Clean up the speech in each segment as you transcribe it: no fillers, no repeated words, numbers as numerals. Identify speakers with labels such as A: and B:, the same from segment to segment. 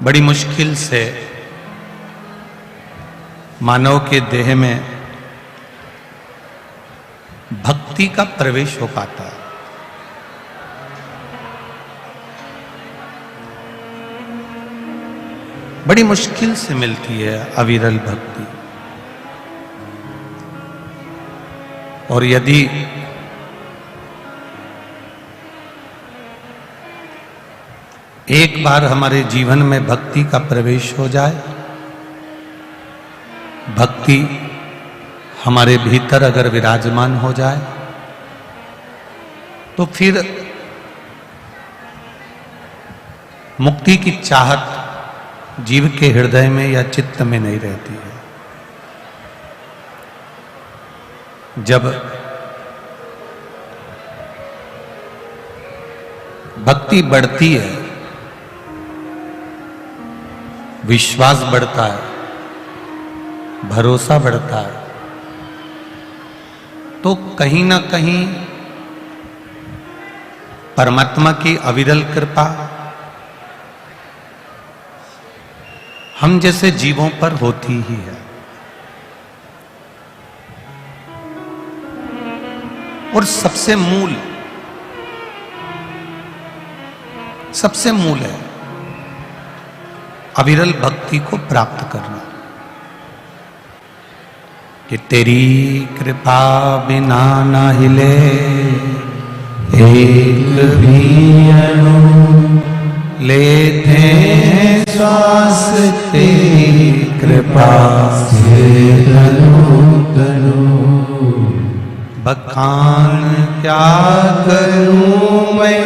A: बड़ी मुश्किल से मानव के देह में भक्ति का प्रवेश हो पाता है। बड़ी मुश्किल से मिलती है अविरल भक्ति। और यदि एक बार हमारे जीवन में भक्ति का प्रवेश हो जाए, भक्ति हमारे भीतर अगर विराजमान हो जाए, तो फिर मुक्ति की चाहत जीव के हृदय में या चित्त में नहीं रहती है। जब भक्ति बढ़ती है, विश्वास बढ़ता है, भरोसा बढ़ता है, तो कहीं ना कहीं परमात्मा की अविरल कृपा हम जैसे जीवों पर होती ही है। और सबसे मूल है अविरल भक्ति को प्राप्त करना, कि तेरी कृपा बिना न हिले एक भी अणु, लेते हैं श्वास तेरी कृपा से तनु तनु। बखान क्या करूं मैं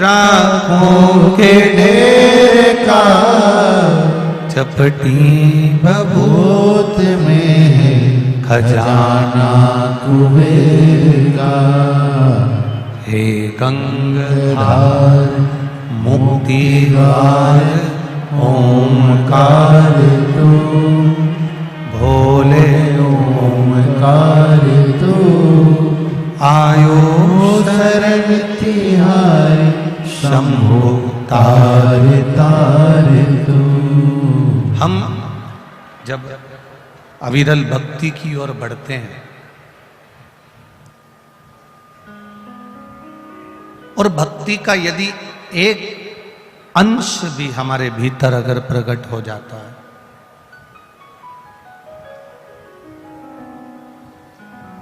A: राखों के ढेर का, चपटी भभूत में खजाना कुबेर का। हे गंगाधार मुक्ति द्वार ओमकार तू, भोले ओमकार तू। आयो शरण तिहारी शंभो तार तार तू। हम जब अविरल भक्ति की ओर बढ़ते हैं और भक्ति का यदि एक अंश भी हमारे भीतर अगर प्रकट हो जाता है,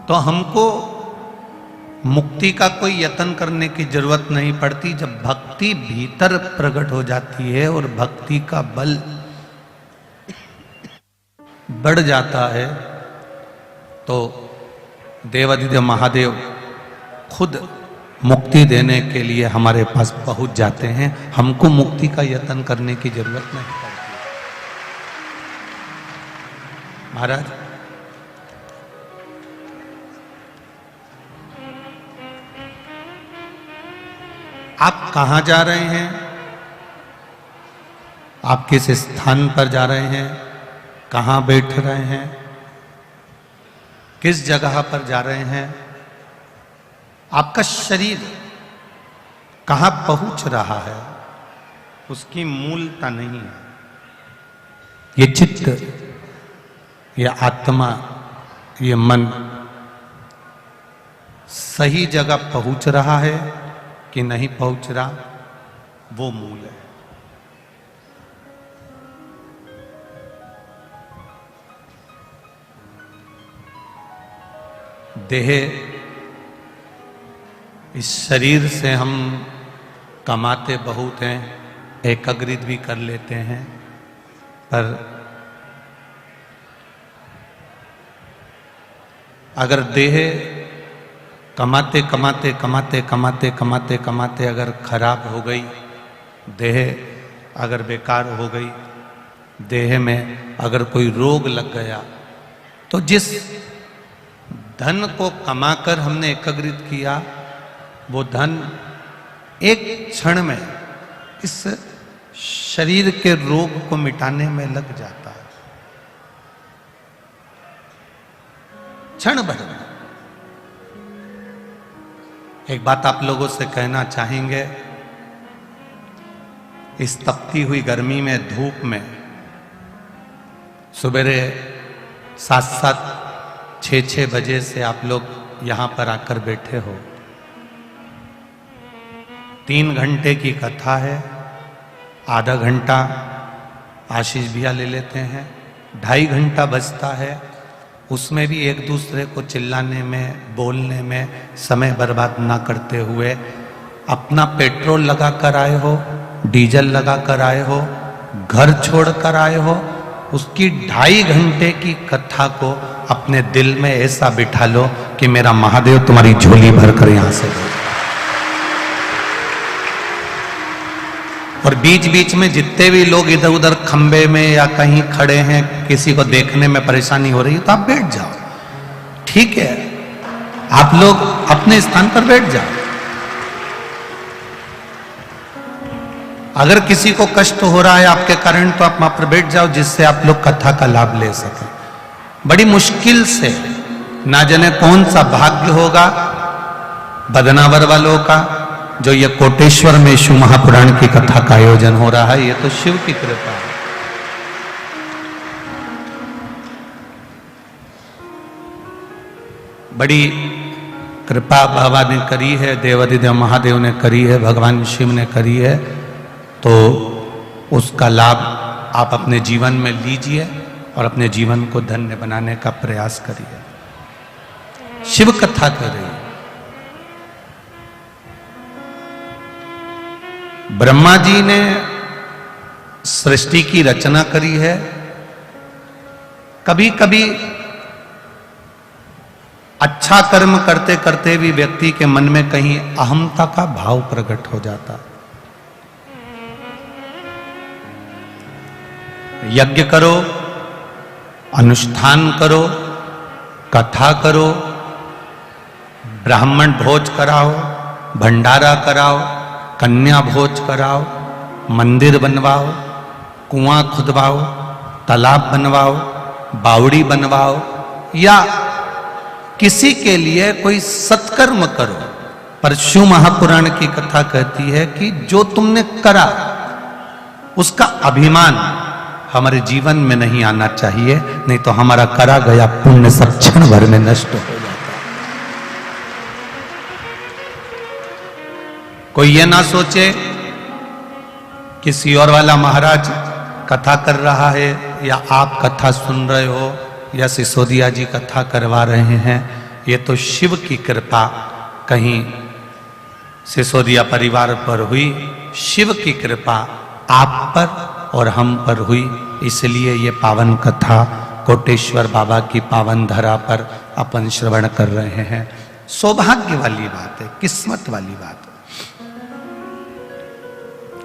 A: तो हमको मुक्ति का कोई यत्न करने की जरूरत नहीं पड़ती। जब भक्ति भीतर प्रकट हो जाती है और भक्ति का बल बढ़ जाता है, तो देवादिदेव महादेव खुद मुक्ति देने के लिए हमारे पास पहुंच जाते हैं। हमको मुक्ति का यत्न करने की जरूरत नहीं पड़ती। महाराज, आप कहां जा रहे हैं? आप किस स्थान पर जा रहे हैं? कहां बैठ रहे हैं? किस जगह पर जा रहे हैं? आपका शरीर कहां पहुंच रहा है, उसकी मूलता नहीं है। ये चित्त, ये आत्मा, ये मन सही जगह पहुंच रहा है कि नहीं पहुंच रहा, वो मूल है। देह, इस शरीर से हम कमाते बहुत हैं, एकाग्रित भी कर लेते हैं, पर अगर देह कमाते कमाते कमाते कमाते कमाते कमाते अगर खराब हो गई, देह अगर बेकार हो गई, देह में अगर कोई रोग लग गया, तो जिस धन को कमाकर हमने एकाग्रित किया, वो धन एक क्षण में इस शरीर के रोग को मिटाने में लग जाता है, क्षण भर में। एक बात आप लोगों से कहना चाहेंगे इस तपती हुई गर्मी में, धूप में, सवेरे 7-7, 6-6 बजे से आप लोग यहां पर आकर बैठे हो। 3 घंटे की कथा है, आधा घंटा आशीष भैया ले लेते हैं, 2.5 घंटा बचता है। उसमें भी एक दूसरे को चिल्लाने में, बोलने में समय बर्बाद ना करते हुए अपना पेट्रोल लगा कर आए हो, डीजल लगा कर आए हो, घर छोड़ कर आए हो, उसकी 2.5 घंटे की कथा को अपने दिल में ऐसा बिठा लो कि मेरा महादेव तुम्हारी झोली भर कर यहां से दे। और बीच बीच में जितने भी लोग इधर उधर खंबे में या कहीं खड़े हैं, किसी को देखने में परेशानी हो रही है तो आप बैठ जाओ, ठीक है, आप लोग अपने स्थान पर बैठ जाओ। अगर किसी को कष्ट हो रहा है आपके कारण तो आप वहां पर बैठ जाओ, जिससे आप लोग कथा का लाभ ले सकें। बड़ी मुश्किल से, ना जाने कौन सा भाग्य होगा बदनावर वालों का, जो ये कोटेश्वर में शिव महापुराण की कथा का आयोजन हो रहा है। ये तो शिव की कृपा है। बड़ी कृपा बाबा ने करी है, देवाधिदेव महादेव ने करी है, भगवान शिव ने करी है, तो उसका लाभ आप अपने जीवन में लीजिए और अपने जीवन को धन्य बनाने का प्रयास करिए। शिव कथा करिए। ब्रह्मा जी ने सृष्टि की रचना करी है। कभी कभी अच्छा कर्म करते करते भी व्यक्ति के मन में कहीं अहमता का भाव प्रकट हो जाता। यज्ञ करो, अनुष्ठान करो, कथा करो, ब्राह्मण भोज कराओ, भंडारा कराओ, कन्या भोज कराओ, मंदिर बनवाओ, कुआं खुदवाओ, तालाब बनवाओ, बावड़ी बनवाओ, या किसी के लिए कोई सत्कर्म करो, पर शिव महापुराण की कथा कहती है कि जो तुमने करा उसका अभिमान हमारे जीवन में नहीं आना चाहिए, नहीं तो हमारा करा गया पुण्य सब क्षण भर में नष्ट हो जाता है। कोई ये ना सोचे किसी और वाला महाराज कथा कर रहा है या आप कथा सुन रहे हो या सिसोदिया जी कथा करवा रहे हैं, ये तो शिव की कृपा कहीं सिसोदिया परिवार पर हुई, शिव की कृपा आप पर और हम पर हुई, इसलिए ये पावन कथा कोटेश्वर बाबा की पावन धरा पर अपन श्रवण कर रहे हैं। सौभाग्य वाली बात है, किस्मत वाली बात है।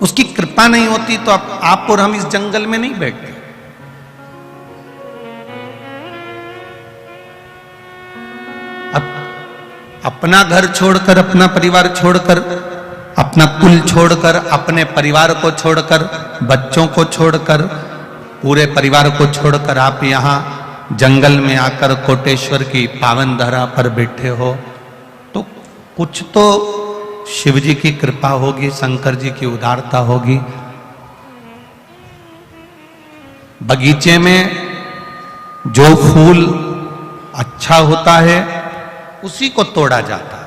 A: उसकी कृपा नहीं होती तो आप और हम इस जंगल में नहीं बैठते। अब अपना घर छोड़कर, अपना परिवार छोड़कर, अपना कुल छोड़कर, अपने परिवार को छोड़कर, बच्चों को छोड़कर, पूरे परिवार को छोड़कर आप यहाँ जंगल में आकर कोटेश्वर की पावन धरा पर बैठे हो, तो कुछ तो शिव जी की कृपा होगी, शंकर जी की उदारता होगी। बगीचे में जो फूल अच्छा होता है उसी को तोड़ा जाता है।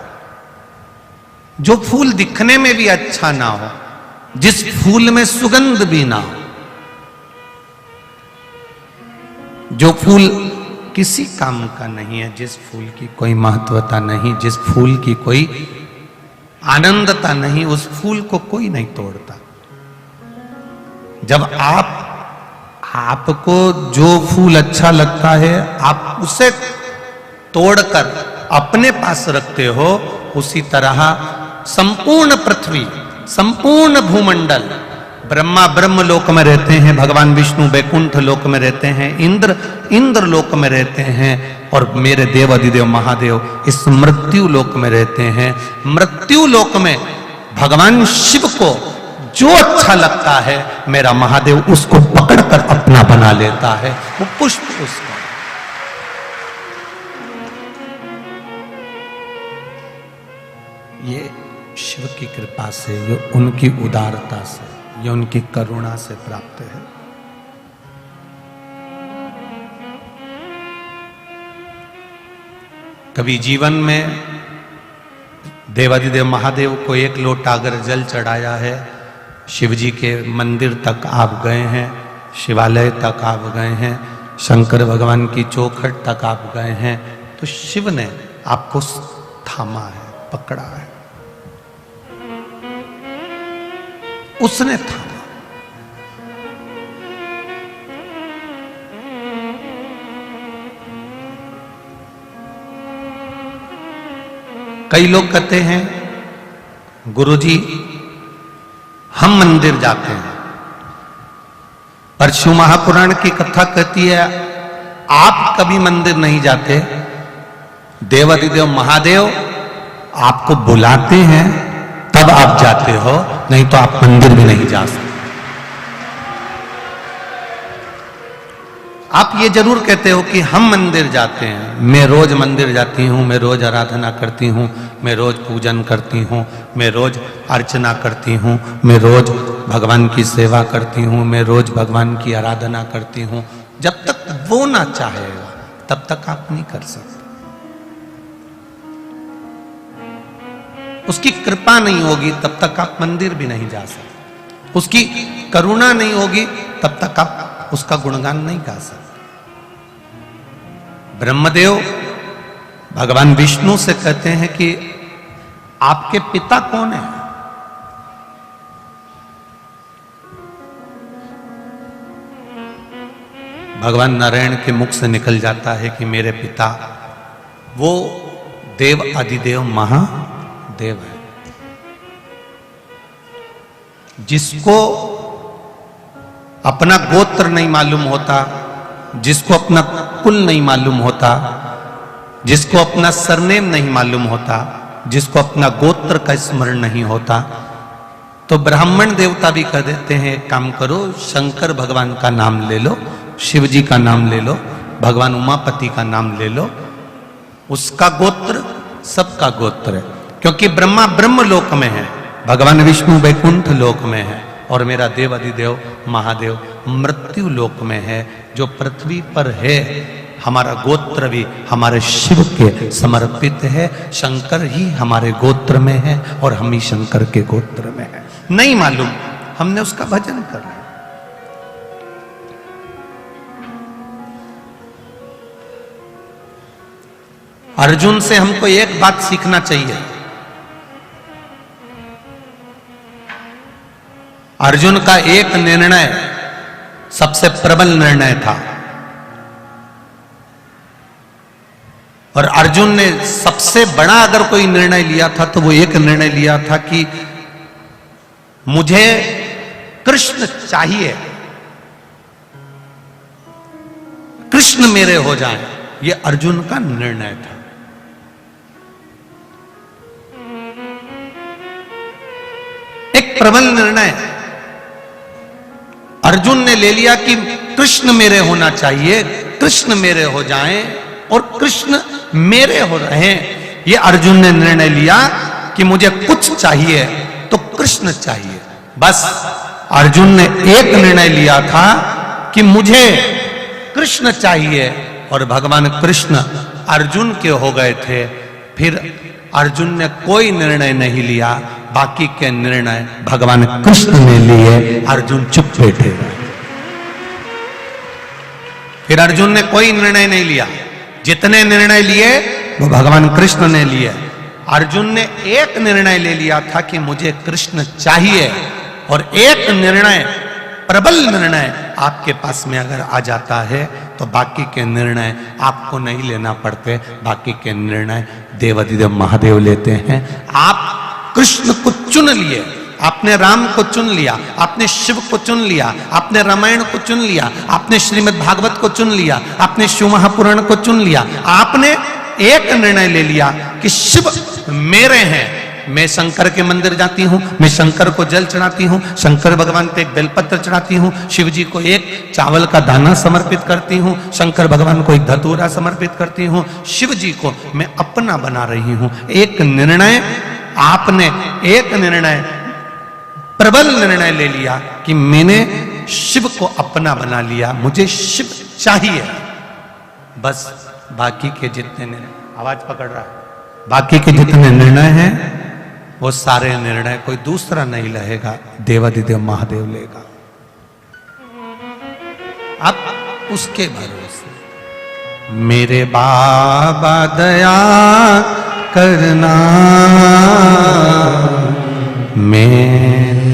A: जो फूल दिखने में भी अच्छा ना हो, जिस फूल में सुगंध भी ना हो, जो फूल किसी काम का नहीं है, जिस फूल की कोई महत्वता नहीं, जिस फूल की कोई आनंदता नहीं, उस फूल को कोई नहीं तोड़ता। जब आपको जो फूल अच्छा लगता है आप उसे तोड़कर अपने पास रखते हो, उसी तरह संपूर्ण पृथ्वी, संपूर्ण भूमंडल, ब्रह्मा ब्रह्म लोक में रहते हैं, भगवान विष्णु वैकुंठ लोक में रहते हैं, इंद्र लोक में रहते हैं, और मेरे देव अधिदेव महादेव इस मृत्यु लोक में रहते हैं। मृत्यु लोक में भगवान शिव को जो अच्छा लगता है, मेरा महादेव उसको पकड़कर अपना बना लेता है। वो पुष्प उसका, ये शिव की कृपा से, ये उनकी उदारता से, ये उनकी करुणा से प्राप्त है। कभी जीवन में देवाधिदेव महादेव को एक लोटा अगर जल चढ़ाया है, शिव जी के मंदिर तक आप गए हैं, शिवालय तक आप गए हैं, शंकर भगवान की चौखट तक आप गए हैं, तो शिव ने आपको थामा है, पकड़ा है, उसने थामा। कई लोग कहते हैं गुरुजी हम मंदिर जाते हैं, पर शिव महापुराण की कथा कहती है आप कभी मंदिर नहीं जाते, देवाधिदेव महादेव आपको बुलाते हैं तब आप जाते हो, नहीं तो आप मंदिर भी नहीं जा सकते। आप ये जरूर कहते हो कि हम मंदिर जाते हैं, मैं रोज मंदिर जाती हूं, मैं रोज आराधना करती हूं, मैं रोज पूजन करती हूं, मैं रोज अर्चना करती हूं, मैं रोज भगवान की सेवा करती हूं, मैं रोज भगवान की आराधना करती हूं। जब तक वो ना चाहेगा तब तक आप नहीं कर सकते। उसकी कृपा नहीं होगी तब तक आप मंदिर भी नहीं जा सकते। उसकी करुणा नहीं होगी तब तक आप उसका गुणगान नहीं गा सकते। ब्रह्मदेव भगवान विष्णु से कहते हैं कि आपके पिता कौन है? भगवान नारायण के मुख से निकल जाता है कि मेरे पिता वो देव आदिदेव महादेव है, जिसको अपना गोत्र नहीं मालूम होता, जिसको अपना कुल नहीं मालूम होता, जिसको अपना सरनेम नहीं मालूम होता, जिसको अपना गोत्र का स्मरण नहीं होता, तो ब्राह्मण देवता भी कह देते हैं एक काम करो, शंकर भगवान का नाम ले लो, शिव जी का नाम ले लो, भगवान उमापति का नाम ले लो, उसका गोत्र सबका गोत्र है। क्योंकि ब्रह्मा ब्रह्म लोक में है, भगवान विष्णु वैकुंठ लोक में है, और मेरा देव अधिदेव महादेव मृत्यु लोक में है, जो पृथ्वी पर है। हमारा गोत्र भी हमारे शिव के समर्पित है, शंकर ही हमारे गोत्र में है और हम ही शंकर के गोत्र में है। नहीं मालूम, हमने उसका भजन कर लिया। अर्जुन से हमको एक बात सीखना चाहिए। अर्जुन का एक निर्णय सबसे प्रबल निर्णय था, और अर्जुन ने सबसे बड़ा अगर कोई निर्णय लिया था तो वो एक निर्णय लिया था कि मुझे कृष्ण चाहिए, कृष्ण मेरे हो जाए। ये अर्जुन का निर्णय था। एक प्रबल निर्णय अर्जुन ने ले लिया कि कृष्ण मेरे होना चाहिए, कृष्ण मेरे हो जाएं और कृष्ण मेरे हो रहे। ये अर्जुन ने निर्णय लिया कि मुझे कुछ चाहिए तो कृष्ण चाहिए। बस अर्जुन ने एक निर्णय लिया था कि मुझे कृष्ण चाहिए, और भगवान कृष्ण अर्जुन के हो गए थे। फिर अर्जुन ने कोई निर्णय नहीं लिया, बाकी के निर्णय भगवान कृष्ण ने लिए, अर्जुन चुप बैठे रहे। फिर अर्जुन ने कोई निर्णय नहीं लिया, जितने निर्णय लिए वो भगवान कृष्ण ने लिए। अर्जुन ने एक निर्णय ले लिया था कि मुझे कृष्ण चाहिए, और एक निर्णय प्रबल निर्णय आपके पास में अगर आ जाता है तो बाकी के निर्णय आपको नहीं लेना पड़ते, बाकी के निर्णय देवाधिदेव महादेव लेते हैं। आप कृष्ण को चुन लिए, आपने राम को चुन लिया, आपने शिव को चुन लिया, आपने रामायण को चुन लिया, आपने श्रीमद् भागवत को चुन लिया, आपने शिव महापुराण को चुन लिया। आपने एक निर्णय ले लिया कि शिव मेरे हैं, मैं शंकर के मंदिर जाती हूं, मैं शंकर को जल चढ़ाती हूं, शंकर भगवान पे एक बेलपत्र चढ़ाती हूं, शिव जी को एक चावल का दाना समर्पित करती हूं, शंकर भगवान को एक धतूरा समर्पित करती हूं, शिव जी को मैं अपना बना रही हूं। एक निर्णय, आपने एक निर्णय प्रबल निर्णय ले लिया कि मैंने शिव को अपना बना लिया, मुझे शिव चाहिए। बस बाकी के जितने निर्णय, आवाज पकड़ रहा है, बाकी के जितने निर्णय हैं वो सारे निर्णय कोई दूसरा नहीं लेगा, देवाधिदेव महादेव लेगा। अब उसके भरोसे मेरे बाबा दया करना, मैं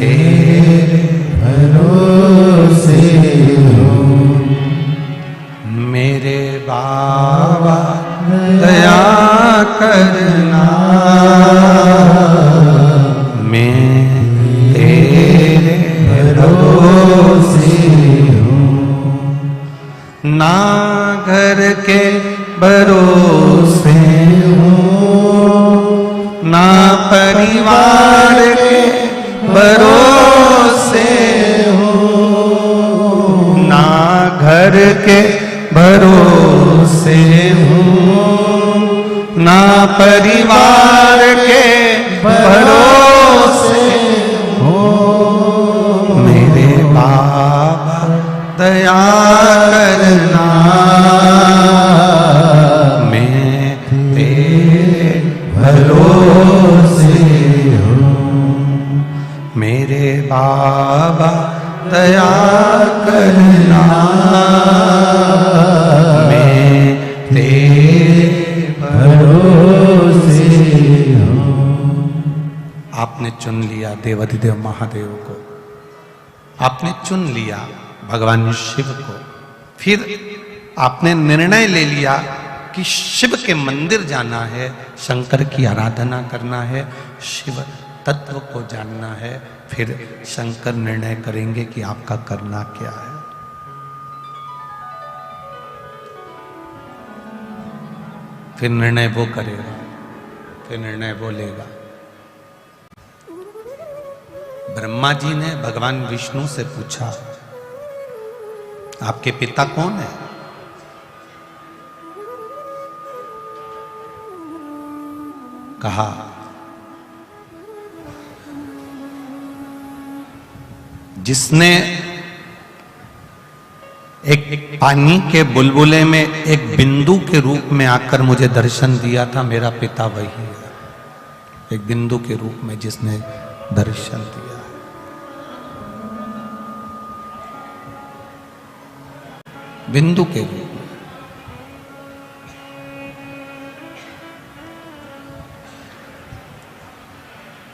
A: तेरे भरोसे हूँ, मेरे बाबा दया करना, मैं तेरे भरोसे हूँ, ना घर के भरोसे ना परिवार के भरोसे हो, ना घर के भरोसे हो, ना परिवार के भरोसे हो, मेरे बाबा दया करना, मैं तेरे भरोसे हूँ, मेरे बाबा दया करना, मैं तेरे भरोसे हूँ। आपने चुन लिया देवाधिदेव महादेव को, आपने चुन लिया भगवान शिव को, फिर आपने निर्णय ले लिया कि शिव के मंदिर जाना है, शंकर की आराधना करना है, शिव तत्व को जानना है, फिर शंकर निर्णय करेंगे कि आपका करना क्या है। फिर निर्णय वो करेगा, फिर निर्णय वो लेगा। ब्रह्मा जी ने भगवान विष्णु से पूछा, आपके पिता कौन है? कहा जिसने एक पानी के बुलबुले में एक बिंदु के रूप में आकर मुझे दर्शन दिया था, मेरा पिता वही है। एक बिंदु के रूप में जिसने दर्शन दिया, बिंदु के रूप में।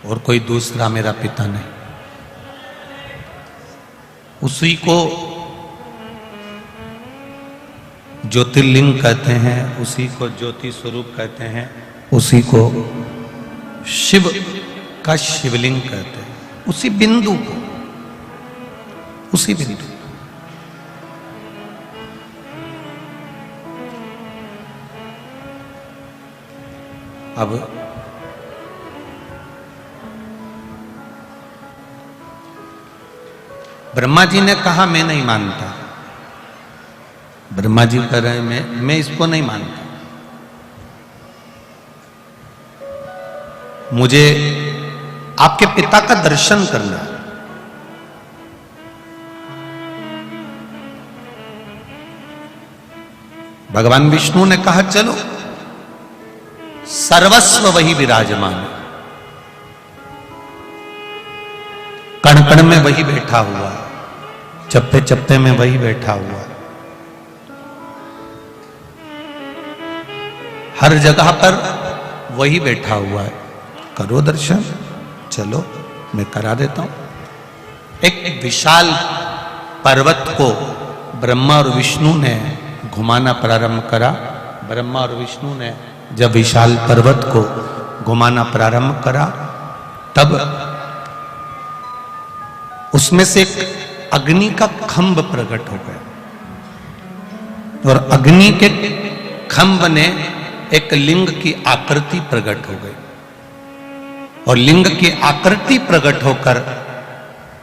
A: और कोई दूसरा मेरा पिता नहीं। उसी को ज्योतिर्लिंग कहते हैं, उसी को ज्योति स्वरूप कहते हैं, उसी को शिव का शिवलिंग कहते हैं। उसी बिंदु को, उसी बिंदु। अब ब्रह्मा जी ने कहा मैं नहीं मानता। ब्रह्मा जी कह रहे हैं मैं इसको नहीं मानता, मुझे आपके पिता का दर्शन करना है। भगवान विष्णु ने कहा चलो, सर्वस्व वही विराजमान है, कण कण में वही बैठा हुआ है, चप्पे चप्पे में वही बैठा हुआ है, हर जगह पर वही बैठा हुआ है। करो दर्शन, चलो मैं करा देता हूं। एक विशाल पर्वत को ब्रह्मा और विष्णु ने घुमाना प्रारंभ करा। ब्रह्मा और विष्णु ने जब विशाल पर्वत को घुमाना प्रारंभ करा, तब उसमें से एक अग्नि का खंभ प्रकट हो गया, और अग्नि के खंभ ने एक लिंग की आकृति प्रकट हो गई, और लिंग की आकृति प्रकट होकर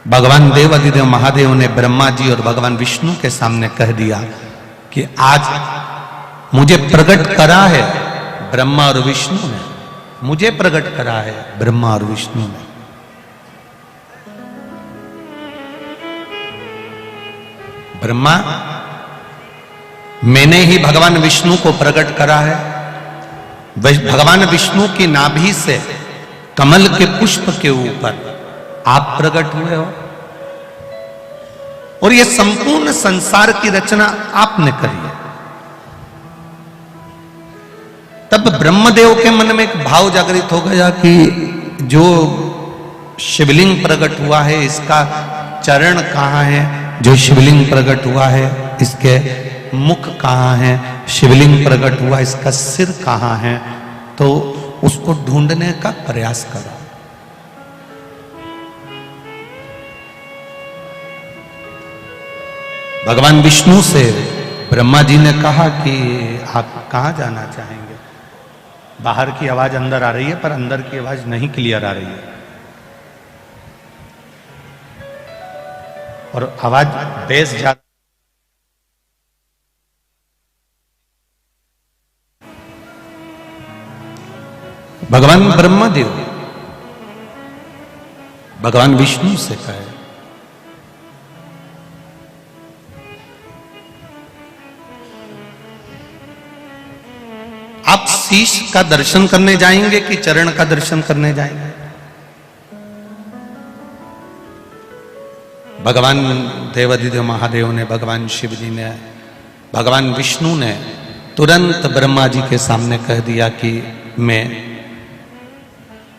A: भगवान देवाधिदेव महादेव ने ब्रह्मा जी और भगवान विष्णु के सामने कह दिया कि आज मुझे प्रकट करा है ब्रह्मा और विष्णु ने, मुझे प्रकट करा है ब्रह्मा और विष्णु ने। ब्रह्मा, मैंने ही भगवान विष्णु को प्रकट करा है। भगवान विष्णु की नाभि से कमल के पुष्प के ऊपर आप प्रकट हुए हो और यह संपूर्ण संसार की रचना आपने करी है। तब ब्रह्मदेव के मन में एक भाव जागृत हो गया कि जो शिवलिंग प्रकट हुआ है इसका चरण कहां है, जो शिवलिंग प्रकट हुआ है इसके मुख कहां है, शिवलिंग प्रकट हुआ इसका सिर कहां है, तो उसको ढूंढने का प्रयास करो। भगवान विष्णु से ब्रह्मा जी ने कहा कि आप कहां जाना चाहेंगे? बाहर की आवाज अंदर आ रही है पर अंदर की आवाज नहीं क्लियर आ रही है और आवाज बेस ज्यादा। भगवान ब्रह्मदेव भगवान विष्णु से कहे, आप शीश का दर्शन करने जाएंगे कि चरण का दर्शन करने जाएंगे? भगवान देवाधिदेव महादेव ने, भगवान शिव जी ने, भगवान विष्णु ने तुरंत ब्रह्मा जी के सामने कह दिया कि मैं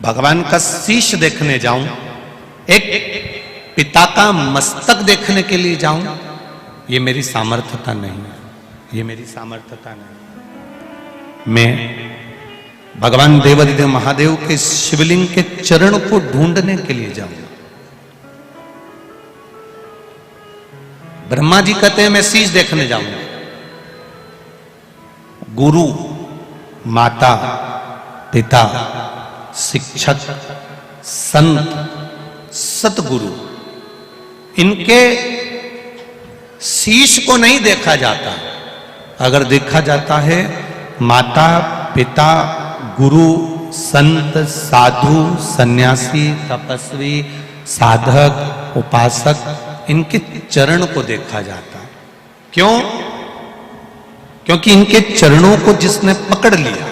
A: भगवान का शीश देखने जाऊं, एक पिता का मस्तक देखने के लिए जाऊं, ये मेरी सामर्थ्यता नहीं है, ये मेरी सामर्थ्यता नहीं। मैं भगवान देवाधिदेव महादेव के शिवलिंग के चरण को ढूंढने के लिए जाऊं। ब्रह्मा जी कहते हैं मैं शीश देखने जाऊंगा। गुरु, माता, पिता, शिक्षक, संत, सतगुरु, इनके शीश को नहीं देखा जाता। अगर देखा जाता है माता, पिता, गुरु, संत, साधु, सन्यासी, तपस्वी, साधक, उपासक, इनके चरण को देखा जाता है। क्यों? क्योंकि इनके चरणों को जिसने पकड़ लिया,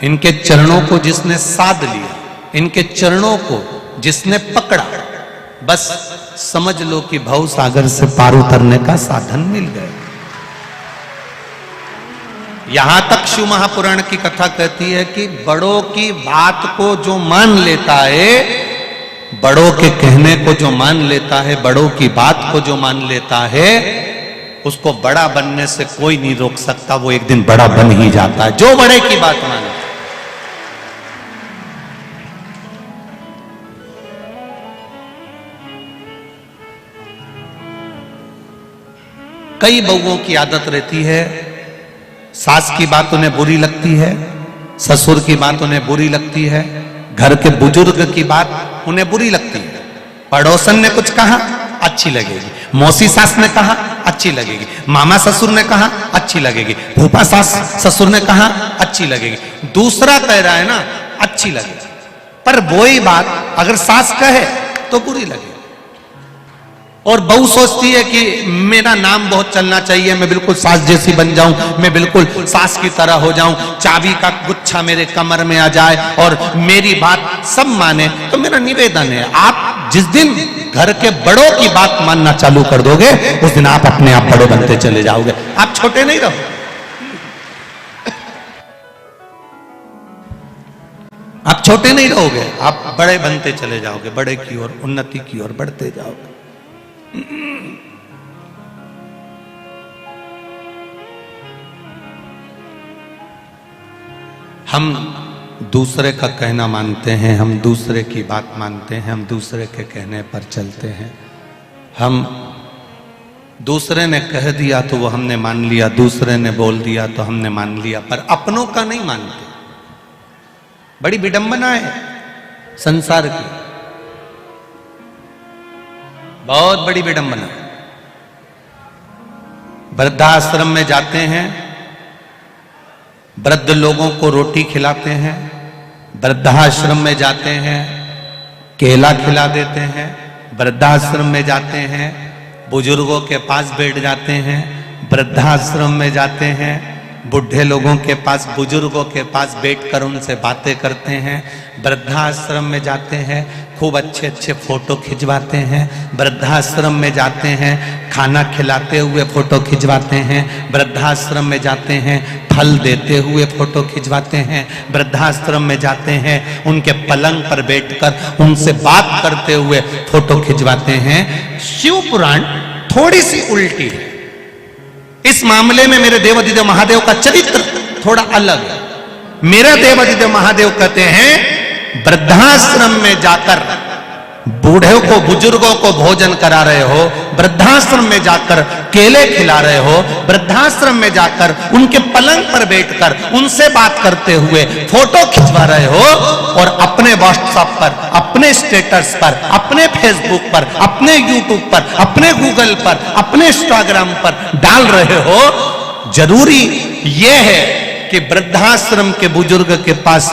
A: इनके चरणों को जिसने साध लिया, इनके चरणों को जिसने पकड़ा, बस समझ लो कि भव सागर से पार उतरने का साधन मिल गया। यहां तक शिव महापुराण की कथा कहती है कि बड़ों की बात को जो मान लेता है, बड़ों के कहने को जो मान लेता है, बड़ों की बात को जो मान लेता है, उसको बड़ा बनने से कोई नहीं रोक सकता। वो एक दिन बड़ा बन ही जाता है जो बड़े की बात माने। कई बहुओं की आदत रहती है, सास की बात उन्हें बुरी लगती है, ससुर की बात उन्हें बुरी लगती है, घर के बुजुर्ग की बात उन्हें बुरी लगती है, पड़ोसन ने कुछ कहा अच्छी लगेगी, मौसी सास ने कहा अच्छी लगेगी, मामा ससुर ने कहा अच्छी लगेगी, फूफा सास ससुर ने कहा अच्छी लगेगी, दूसरा कह रहा है ना अच्छी लगेगी, पर वही बात अगर सास कहे तो बुरी लगेगी। और बहू सोचती है कि मेरा नाम बहुत चलना चाहिए, मैं बिल्कुल सास जैसी बन जाऊं, मैं बिल्कुल सास की तरह हो जाऊं, चाबी का गुच्छा मेरे कमर में आ जाए और मेरी बात सब माने। तो मेरा निवेदन है, आप जिस दिन घर के बड़ों की बात मानना चालू कर दोगे, उस दिन आप अपने आप बड़े बनते चले जाओगे, आप छोटे नहीं रहोगे। आप छोटे नहीं रहोगे, आप बड़े बनते चले जाओगे, बड़े की ओर, उन्नति की ओर बढ़ते जाओगे। हम दूसरे का कहना मानते हैं, हम दूसरे की बात मानते हैं, हम दूसरे के कहने पर चलते हैं। हम दूसरे ने कह दिया तो वो हमने मान लिया, दूसरे ने बोल दिया तो हमने मान लिया, पर अपनों का नहीं मानते। बड़ी विडंबना है संसार की, बहुत बड़ी विडंबना। वृद्धाश्रम में जाते हैं, वृद्ध लोगों को रोटी खिलाते हैं, वृद्धाश्रम में जाते हैं केला खिला देते हैं, वृद्धाश्रम में जाते हैं बुजुर्गों के पास बैठ जाते हैं, वृद्धाश्रम में जाते हैं, बुढ़े लोगों के पास, बुजुर्गों के पास बैठकर उनसे बातें करते हैं, वृद्धाश्रम में जाते हैं, खूब अच्छे अच्छे फोटो खिंचवाते हैं, वृद्धाश्रम में जाते हैं, खाना खिलाते हुए फोटो खिंचवाते हैं, वृद्धाश्रम में जाते हैं, फल देते हुए फोटो खिंचवाते हैं, वृद्धाश्रम में जाते हैं, उनके पलंग पर बैठकर उनसे बात करते हुए फोटो खिंचवाते हैं। शिव पुराण थोड़ी सी उल्टी है इस मामले में। मेरे देवाधिदेव महादेव का चरित्र थोड़ा अलग है। मेरे देवाधिदेव महादेव कहते हैं वृद्धाश्रम में जाकर बूढ़े को, बुजुर्गों को भोजन करा रहे हो, वृद्धाश्रम में जाकर केले खिला रहे हो, वृद्धाश्रम में जाकर उनके पलंग पर बैठकर उनसे बात करते हुए फोटो खिंचवा रहे हो और अपने व्हाट्सएप पर, अपने स्टेटस पर, अपने फेसबुक पर, अपने यूट्यूब पर, अपने गूगल पर, अपने इंस्टाग्राम पर डाल रहे हो। जरूरी यह है कि वृद्धाश्रम के बुजुर्ग के पास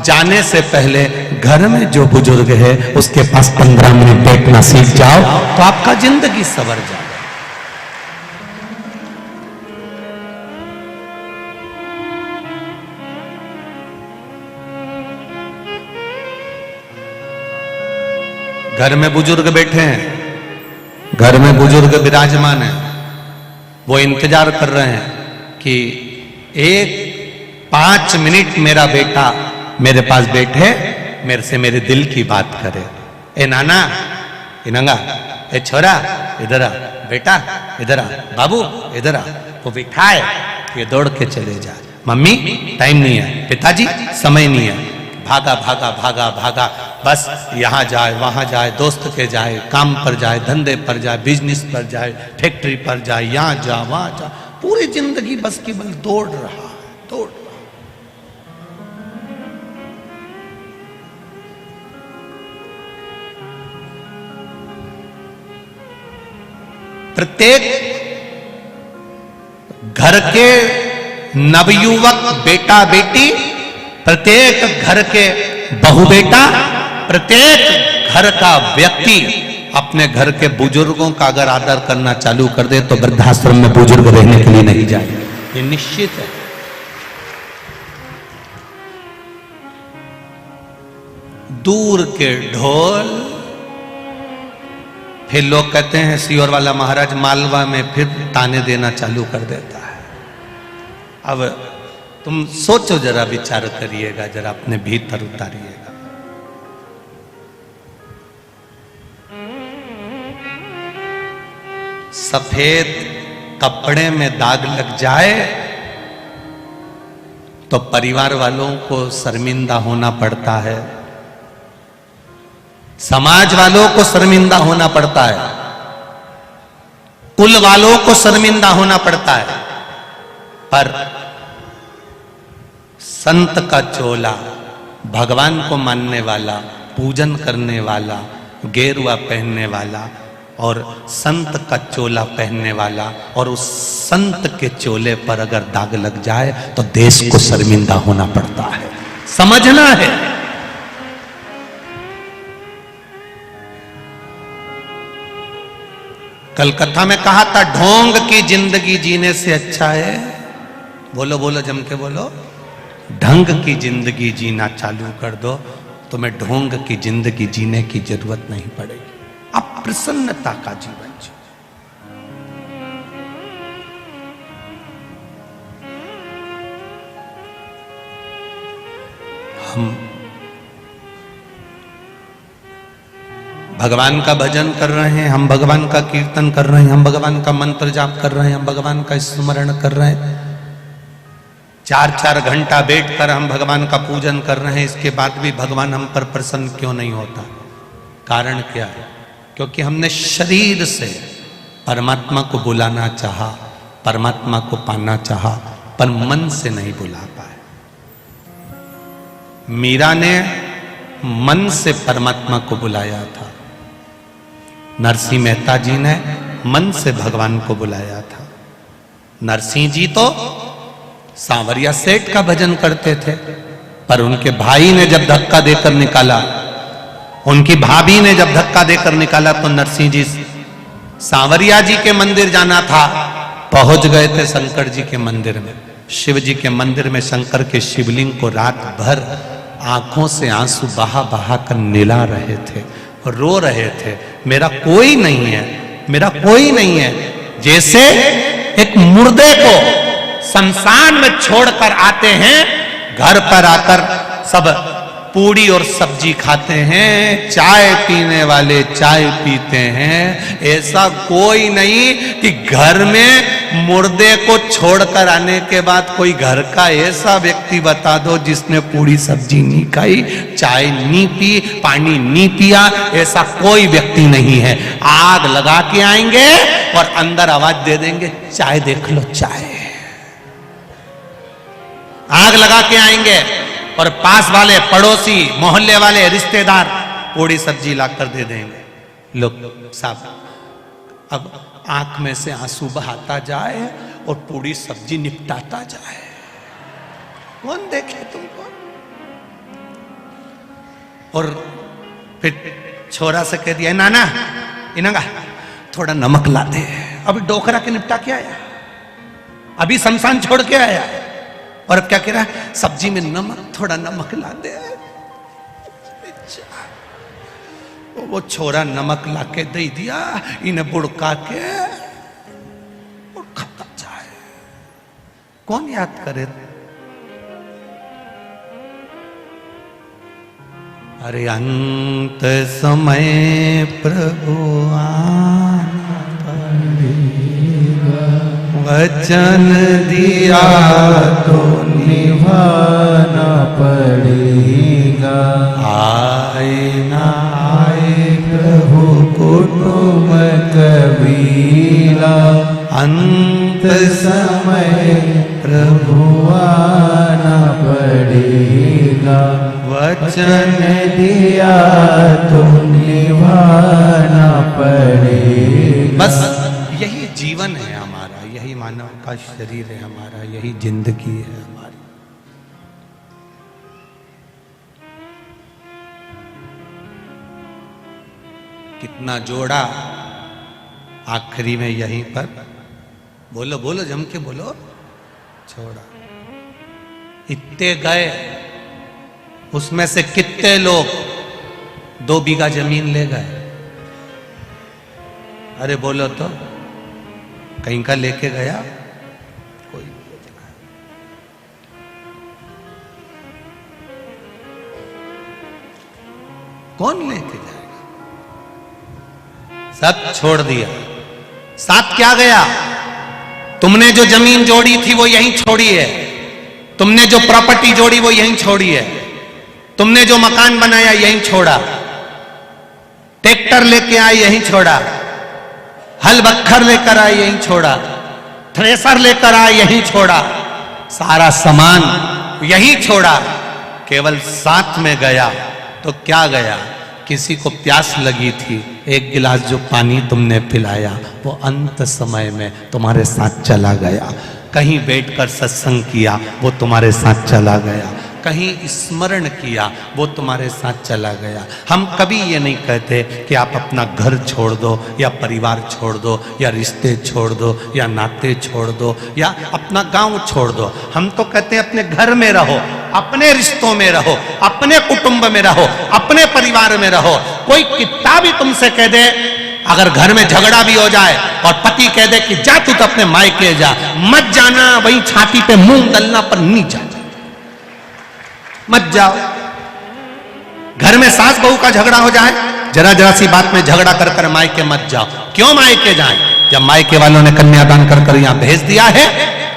A: जाने से पहले घर में जो बुजुर्ग है उसके पास 15 मिनट बैठना सीख जाओ तो आपका जिंदगी संवर जाए। घर में बुजुर्ग बैठे हैं, घर में बुजुर्ग विराजमान है, वो इंतजार कर रहे हैं कि 5 मिनट मेरा बेटा मेरे पास बैठे, मेरे से मेरे दिल की बात करे। ए नाना, ए नंगा, ए छोरा इधर आ, बेटा इधर आ, बाबू इधर आ। वो बिठाए, ये दौड़ के चले जाए। मम्मी टाइम नहीं है, पिताजी समय नहीं है, भागा भागा भागा भागा, बस यहाँ जाए वहाँ जाए, दोस्त के जाए, काम पर जाए, धंधे पर जाए, बिजनेस पर जाए, फैक्ट्री पर जाए, यहाँ जा वहाँ जा, पूरी जिंदगी बस केवल दौड़ रहा है, दौड़। प्रत्येक घर के नवयुवक बेटा बेटी, प्रत्येक घर के बहू बेटा, प्रत्येक घर का व्यक्ति अपने घर के बुजुर्गों का अगर आदर करना चालू कर दे तो वृद्धाश्रम में बुजुर्ग रहने के लिए नहीं जाए, ये निश्चित है। दूर के ढोल, फिर लोग कहते हैं सियोर वाला महाराज मालवा में फिर ताने देना चालू कर देता है। अब तुम सोचो, जरा विचार करिएगा, जरा अपने भीतर उतारिएगा। सफेद कपड़े में दाग लग जाए तो परिवार वालों को शर्मिंदा होना पड़ता है, समाज वालों को शर्मिंदा होना पड़ता है, कुल वालों को शर्मिंदा होना पड़ता है। पर संत का चोला, भगवान को मानने वाला, पूजन करने वाला, गेरुआ पहनने वाला और संत का चोला पहनने वाला, और उस संत के चोले पर अगर दाग लग जाए तो देश को शर्मिंदा होना पड़ता है, समझना है। कलकत्ता में कहा था ढोंग की जिंदगी जीने से अच्छा है, बोलो बोलो जम के बोलो, ढंग की जिंदगी जीना चालू कर दो, तुम्हें ढोंग की जिंदगी जीने की जरूरत नहीं पड़ेगी। अब प्रसन्नता का जीवन जी। हम भगवान का भजन कर रहे हैं, हम भगवान का कीर्तन कर रहे हैं, हम भगवान का मंत्र जाप कर रहे हैं, हम भगवान का स्मरण कर रहे हैं, 4-4 घंटा बैठकर हम भगवान का पूजन कर रहे हैं, इसके बाद भी भगवान हम पर प्रसन्न क्यों नहीं होता? कारण क्या है? क्योंकि हमने शरीर से परमात्मा को बुलाना चाहा, परमात्मा को पाना चाहा, पर मन से नहीं बुला पाए। मीरा ने मन से परमात्मा को बुलाया था, नरसिंह मेहता जी ने मन से भगवान को बुलाया था। नरसिंह जी तो सांवरिया सेठ का भजन करते थे, पर उनके भाई ने जब धक्का देकर निकाला, उनकी भाभी ने जब धक्का देकर निकाला तो नरसिंह जी सांवरिया जी के मंदिर जाना था, पहुंच गए थे शंकर जी के मंदिर में। शिव जी के मंदिर में शंकर के शिवलिंग को रात भर आंखों से आंसू बहा बहा कर निला रहे थे और रो रहे थे, मेरा कोई नहीं है, मेरा कोई नहीं है। जैसे एक मुर्दे को शमशान में छोड़कर आते हैं, घर पर आकर सब पूड़ी और सब्जी खाते हैं, चाय पीने वाले चाय पीते हैं। ऐसा कोई नहीं कि घर में मुर्दे को छोड़कर आने के बाद कोई घर का ऐसा व्यक्ति बता दो जिसने पूड़ी सब्जी नहीं खाई, चाय नहीं पी, पानी नहीं पिया। ऐसा कोई व्यक्ति नहीं है। आग लगा के आएंगे और अंदर आवाज दे देंगे, चाय देख लो चाय। आग लगा के आएंगे और पास वाले पड़ोसी मोहल्ले वाले रिश्तेदार पूड़ी सब्जी लाकर दे देंगे। लोग साहब अब आंख में से आंसू बहाता जाए और पूड़ी सब्जी निपटाता जाए। कौन देखे तुमको? और फिर छोरा से कह दिया, नाना इनंगा थोड़ा नमक ला दे। अभी डोकरा के निपटा के आया, अभी शमशान छोड़ के आया और अब क्या कह रहा है, सब्जी में नमक, थोड़ा नमक ला दे। वो छोरा नमक ला के दे दिया, इन्हें बुड़का के और खाता जाए। कौन याद करे? अरे अंत समय प्रभु आना पड़ेगा, वचन दिया तो निभाना पड़ेगा। आए ना आए प्रभु कुटुंब कबीला, अंत समय प्रभु आना पड़ेगा, वचन दिया तो निभाना पड़ेगा। बस यही जीवन है हमारा, यही मानव का शरीर है हमारा, यही जिंदगी है हमारी। कितना जोड़ा, आखिरी में यहीं पर बोलो बोलो जम के बोलो, छोड़ा। इतने गए, उसमें से कितने लोग 2 बीघा जमीन ले गए? अरे बोलो तो, कहीं का लेके गया कोई? कौन लेके जाएगा? सब छोड़ दिया। साथ क्या गया? तुमने जो जमीन जोड़ी थी वो यहीं छोड़ी है, तुमने जो प्रॉपर्टी जोड़ी वो यहीं छोड़ी है, तुमने जो मकान बनाया यहीं छोड़ा, ट्रैक्टर लेके आए यहीं छोड़ा, हल बखर लेकर आए यहीं छोड़ा, थ्रेसर लेकर आए यहीं छोड़ा, सारा सामान यहीं छोड़ा, केवल साथ में गया तो क्या गया? किसी को प्यास लगी थी, एक गिलास जो पानी तुमने पिलाया वो अंत समय में तुम्हारे साथ चला गया। कहीं बैठकर सत्संग किया वो तुम्हारे साथ चला गया, कहीं स्मरण किया वो तुम्हारे साथ चला गया। हम कभी ये नहीं कहते कि आप अपना घर छोड़ दो या परिवार छोड़ दो या रिश्ते छोड़ दो या नाते छोड़ दो या अपना गांव छोड़ दो। हम तो कहते हैं अपने घर में रहो, अपने रिश्तों में रहो, अपने कुटुंब में रहो, अपने परिवार में रहो। कोई कितना भी तुमसे कह दे, अगर घर में झगड़ा भी हो जाए और पति कह दे कि जा तू तो अपने मायके जा, मत जाना, वहीं छाती पे मूंग दलना पर नहीं जा, मत जाओ। घर में सास बहू का झगड़ा हो जाए, जरा जरा सी बात में झगड़ा कर कर मायके मत जाओ। क्यों मायके जाएं? जब मायके वालों ने कन्यादान कर कर यहां भेज दिया है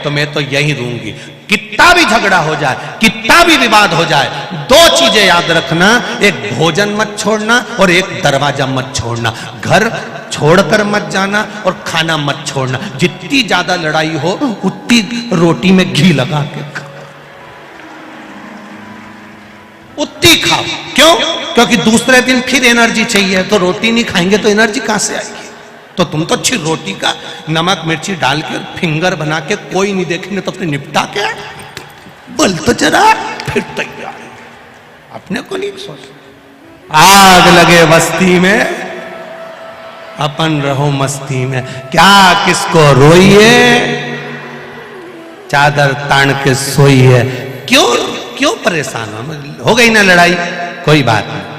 A: तो मैं तो यही रहूंगी। कितना भी झगड़ा हो जाए, कितना भी विवाद हो जाए, 2 चीजें याद रखना, एक भोजन मत छोड़ना और एक दरवाजा मत छोड़ना। घर छोड़कर मत जाना और खाना मत छोड़ना। जितनी ज्यादा लड़ाई हो उतनी रोटी में घी लगा के खाओ, उतनी खाओ। क्यों? क्योंकि दूसरे दिन फिर एनर्जी चाहिए, तो रोटी नहीं खाएंगे तो एनर्जी कहां से आएगी? तो तुम तो अच्छी रोटी का नमक मिर्ची डाल के फिंगर बना के, कोई नहीं देखेंगे तो अपने निपटा के बोल तो जरा, फिर तैयार। अपने को नहीं सोच। आग लगे बस्ती में, अपन रहो मस्ती में, क्या किसको रोइए, चादर तान के सोइए। क्यों क्यों परेशान हो गई ना लड़ाई, कोई बात नहीं।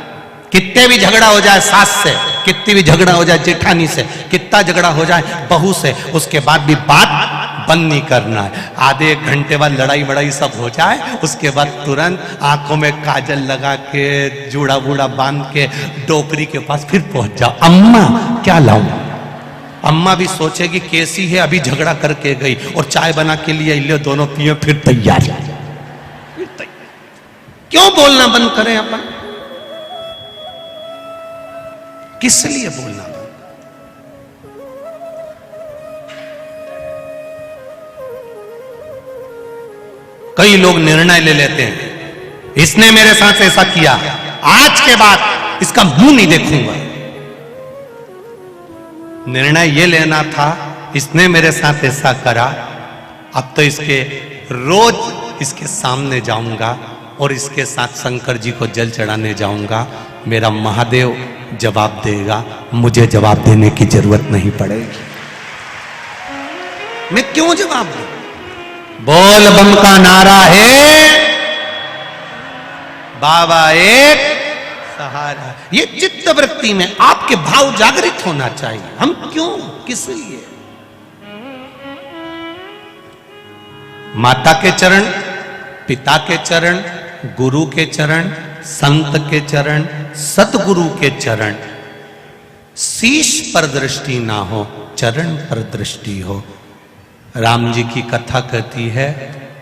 A: कितने भी झगड़ा हो जाए सास से, कितनी भी झगड़ा हो जाए जेठानी से, कितना झगड़ा हो जाए बहू से, उसके बाद भी बात बंद नहीं करना है। आधे एक घंटे बाद लड़ाई बड़ाई सब हो जाए, उसके बाद तुरंत आंखों में काजल लगा के जूड़ा बूढ़ा बांध के डोकरी के पास फिर पहुंच जाओ, अम्मा क्या लाऊं। अम्मा भी सोचेगी कैसी है, अभी झगड़ा करके गई और चाय बना के लिए ले, दोनों पिए फिर तैयार। क्यों बोलना बंद करें अपन, किस लिए बोलना बंद? कई लोग निर्णय ले लेते हैं, इसने मेरे साथ ऐसा किया, आज के बाद इसका मुंह नहीं देखूंगा। निर्णय ये लेना था, इसने मेरे साथ ऐसा करा, अब तो इसके रोज इसके सामने जाऊंगा और इसके साथ शंकर जी को जल चढ़ाने जाऊंगा, मेरा महादेव जवाब देगा, मुझे जवाब देने की जरूरत नहीं पड़ेगी। मैं क्यों जवाब दूं? बोल बम का नारा है, बाबा एक सहारा। ये चित्त वृत्ति में आपके भाव जागृत होना चाहिए। हम क्यों, किस लिए? माता के चरण, पिता के चरण, गुरु के चरण, संत के चरण, सतगुरु के चरण, शीश पर दृष्टि ना हो, चरण पर दृष्टि हो। राम जी की कथा कहती है,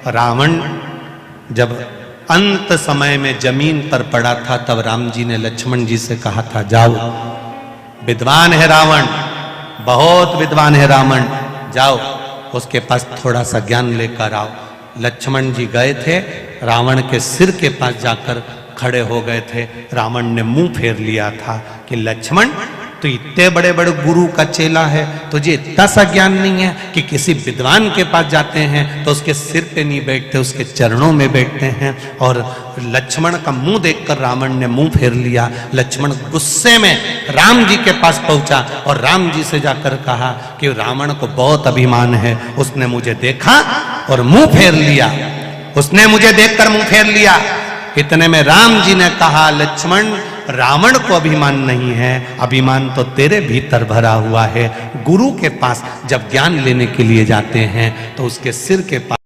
A: रावण जब अंत समय में जमीन पर पड़ा था, तब राम जी ने लक्ष्मण जी से कहा था, जाओ, विद्वान है रावण, बहुत विद्वान है रावण, जाओ उसके पास थोड़ा सा ज्ञान लेकर आओ। लक्ष्मण जी गए थे, रावण के सिर के पास जाकर खड़े हो गए थे। रावण ने मुंह फेर लिया था कि लक्ष्मण, तो इतने बड़े बड़े गुरु का चेला है, तुझे इतना सा ज्ञान नहीं है कि किसी विद्वान के पास जाते हैं तो उसके सिर पे नहीं बैठते, उसके चरणों में बैठते हैं। और लक्ष्मण का मुंह देखकर रावण ने मुंह फेर लिया। लक्ष्मण गुस्से में राम जी के पास पहुंचा और राम जी से जाकर कहा कि रावण को बहुत अभिमान है, उसने मुझे देखा और मुंह फेर लिया, उसने मुझे देखकर मुंह फेर लिया। इतने में राम जी ने कहा, लक्ष्मण, रावण को अभिमान नहीं है, अभिमान तो तेरे भीतर भरा हुआ है। गुरु के पास जब ज्ञान लेने के लिए जाते हैं तो उसके सिर के पास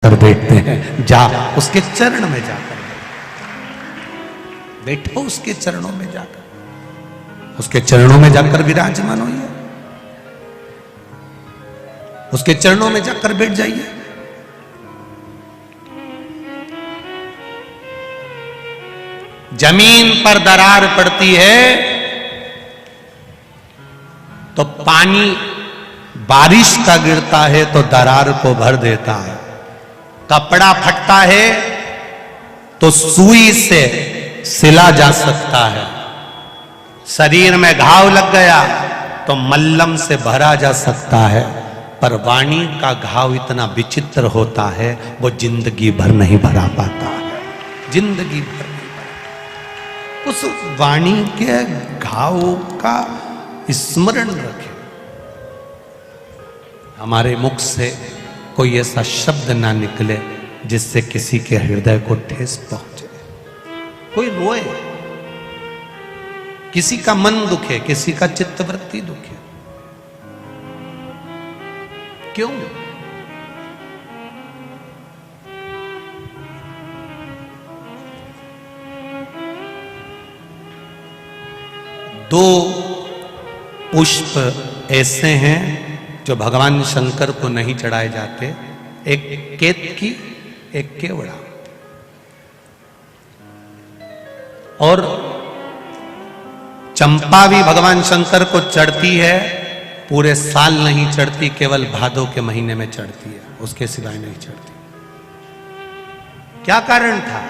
A: बैठते हैं, जा उसके चरण में जाकर बैठो, उसके चरणों में जाकर, उसके चरणों में जाकर विराजमान होइए, उसके चरणों में जाकर बैठ जाइए। जमीन पर दरार पड़ती है तो पानी बारिश का गिरता है तो दरार को भर देता है। कपड़ा फटता है तो सुई से सिला जा सकता है। शरीर में घाव लग गया तो मल्लम से भरा जा सकता है। पर वाणी का घाव इतना विचित्र होता है, वो जिंदगी भर नहीं भरा पाता है, जिंदगी भर। उस वाणी के घाव का स्मरण रखें। हमारे मुख से कोई ऐसा शब्द ना निकले जिससे किसी के हृदय को ठेस पहुंचे, कोई रोए, किसी का मन दुखे, किसी का चित्तवृत्ति दुखे। क्यों? दो पुष्प ऐसे हैं जो भगवान शंकर को नहीं चढ़ाए जाते, एक केतकी, एक केवड़ा। और चंपा भी भगवान शंकर को चढ़ती है, पूरे साल नहीं चढ़ती, केवल भादो के महीने में चढ़ती है, उसके सिवाय नहीं चढ़ती। क्या कारण था?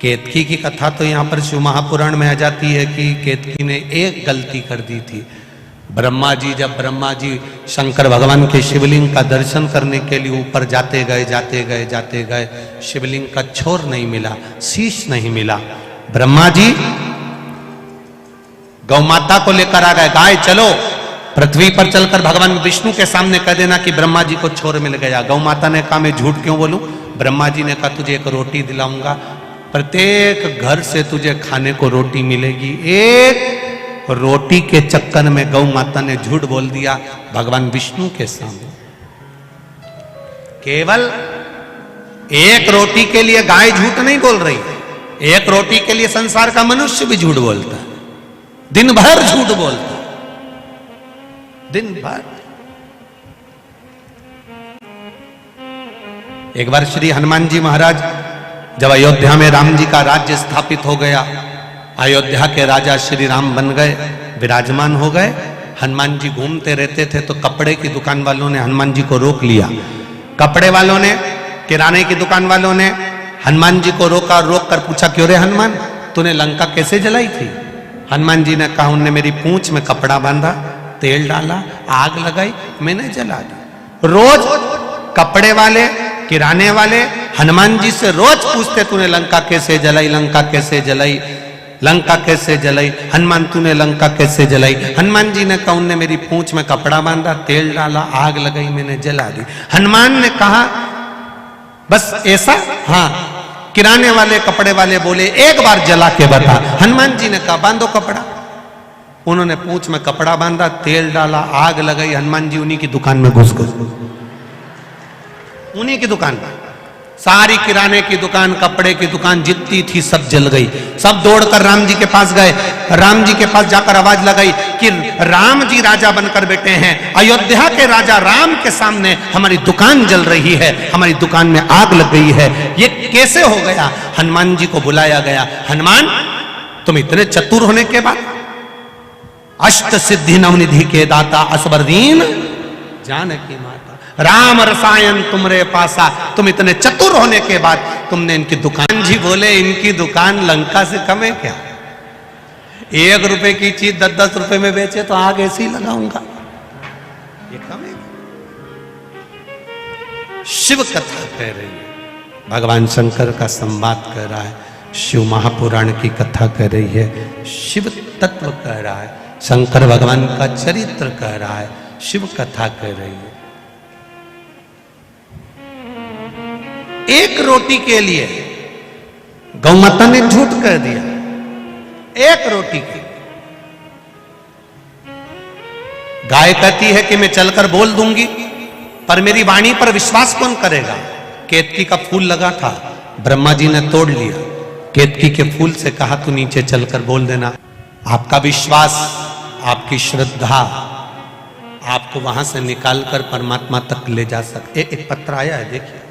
A: केतकी की कथा तो यहां पर शिव महापुराण में आ जाती है कि केतकी ने एक गलती कर दी थी। जब ब्रह्मा जी शंकर भगवान के शिवलिंग का दर्शन करने के लिए ऊपर जाते गए, शिवलिंग का छोर नहीं मिला, शीश नहीं मिला। ब्रह्मा जी गौ माता को लेकर आ गए। गाय चलो, पृथ्वी पर चलकर भगवान विष्णु के सामने कह देना कि ब्रह्मा जी को छोर मिल गया। गौ माता ने कहा मैं झूठ क्यों बोलूं? ब्रह्मा जी ने कहा तुझे एक रोटी दिलाऊंगा, प्रत्येक घर से तुझे खाने को रोटी मिलेगी। एक रोटी के चक्कर में गौ माता ने झूठ बोल दिया भगवान विष्णु के सामने। केवल एक रोटी के लिए गाय झूठ नहीं बोल रही है, एक रोटी के लिए संसार का मनुष्य भी झूठ बोलता है, दिन भर झूठ बोलता है, दिन भर। एक बार श्री हनुमान जी महाराज जब अयोध्या में राम जी का राज्य स्थापित हो गया, अयोध्या के राजा श्री राम बन गए, विराजमान हो गए। हनुमान जी घूमते रहते थे तो कपड़े की दुकान वालों ने हनुमान जी को रोक लिया। कपड़े वालों ने, किराने की दुकान वालों ने हनुमान जी को रोका, रोक कर पूछा क्यों रे हनुमान, तूने लंका कैसे जलाई थी? हनुमान जी ने कहा उनने मेरी पूंछ में कपड़ा बांधा, तेल डाला, आग लगाई, मैंने जला दी। रोज कपड़े वाले, किराने वाले हनुमान जी से रोज पूछते तूने लंका कैसे जलाई, लंका कैसे जलाई, लंका कैसे जलाई, हनुमान तूने लंका कैसे जलाई? हनुमान जी ने कहा उनने मेरी पूंछ में कपड़ा बांधा, तेल डाला, आग लगाई, मैंने जला दी। हनुमान ने कहा बस ऐसा? हाँ। किराने वाले, कपड़े वाले बोले एक बार जला के बता। हनुमान जी ने कहा बांधो कपड़ा। उन्होंने पूंछ में कपड़ा बांधा, तेल डाला, आग लगाई, हनुमान जी उन्हीं की दुकान में घुस गए। उन्हीं की दुकान में सारी किराने की दुकान, कपड़े की दुकान जितनी थी सब जल गई। सब दौड़कर राम जी के पास गए। राम जी के पास जाकर आवाज लगाई कि राम जी राजा बनकर बैठे हैं, अयोध्या के राजा राम के सामने हमारी दुकान जल रही है, हमारी दुकान में आग लग गई है, ये कैसे हो गया? हनुमान जी को बुलाया गया। हनुमान तुम इतने चतुर होने के बाद, अष्ट सिद्धि नवनिधि के दाता, असबरदीन जानकी माता, राम रसायन तुमरे पासा, तुम इतने चतुर होने के बाद तुमने इनकी दुकान, जी बोले इनकी दुकान लंका से कम है क्या? 1 रुपए की चीज 10-10 रुपए में बेचे तो आग ऐसे ही लगाऊंगा, ये कम है? शिव कथा कह रही है, भगवान शंकर का संवाद कर रहा है, शिव महापुराण की कथा कह रही है, शिव तत्व कह रहा है, शंकर भगवान का चरित्र कह रहा है, शिव कथा कह रही है। एक रोटी के लिए गौ माता ने झूठ कह दिया, एक रोटी के। गाय कहती है कि मैं चलकर बोल दूंगी, पर मेरी वाणी पर विश्वास कौन करेगा? केतकी का फूल लगा था, ब्रह्मा जी ने तोड़ लिया। केतकी के फूल से कहा तू नीचे चलकर बोल देना। आपका विश्वास, आपकी श्रद्धा आपको वहां से निकालकर परमात्मा तक ले जा सकते। एक पत्र आया है, देखिए।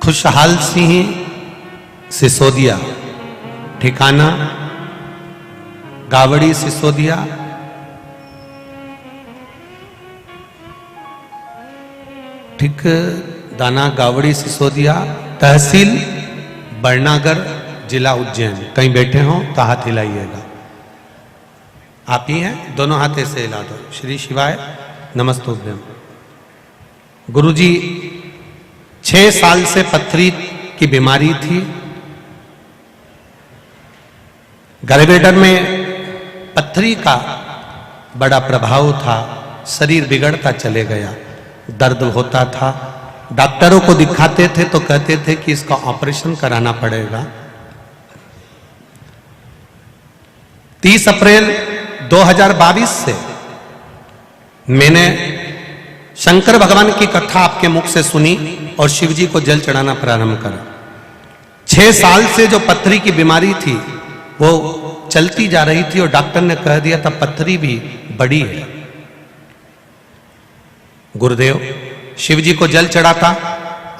A: खुशहाल सिंह सिसोदिया, ठिकाना गावड़ी सिसोदिया, ठीक दाना गावड़ी सिसोदिया, तहसील बरनागर, जिला उज्जैन। कहीं बैठे हो तो हाथ हिलाइएगा। आप ही हैं? दोनों हाथ से हिला दो। श्री शिवाय नमस्तुभ्यम। गुरुजी 6 साल से पथरी की बीमारी थी। गर्भेडर में पथरी का बड़ा प्रभाव था, शरीर बिगड़ता चले गया, दर्द होता था। डॉक्टरों को दिखाते थे तो कहते थे कि इसका ऑपरेशन कराना पड़ेगा। 30 अप्रैल 2022 से मैंने शंकर भगवान की कथा आपके मुख से सुनी और शिव जी को जल चढ़ाना प्रारंभ करा। 6 साल से जो पथरी की बीमारी थी वो चलती जा रही थी और डॉक्टर ने कह दिया था पथरी भी बड़ी है। गुरुदेव शिव जी को जल चढ़ाता,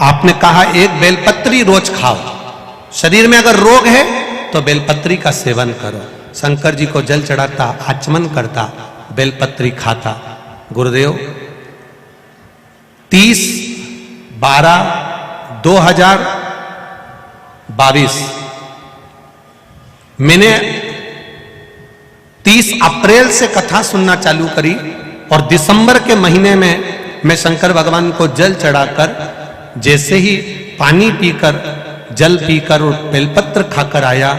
A: आपने कहा एक बेलपत्री रोज खाओ, शरीर में अगर रोग है तो बेलपत्री का सेवन करो। शंकर जी को जल चढ़ाता, आचमन करता, बेलपत्री खाता। गुरुदेव 30/12/2022 मैंने 30 अप्रैल से कथा सुनना चालू करी और दिसंबर के महीने में मैं शंकर भगवान को जल चढ़ाकर जैसे ही पानी पीकर जल पीकर और बेलपत्र खाकर आया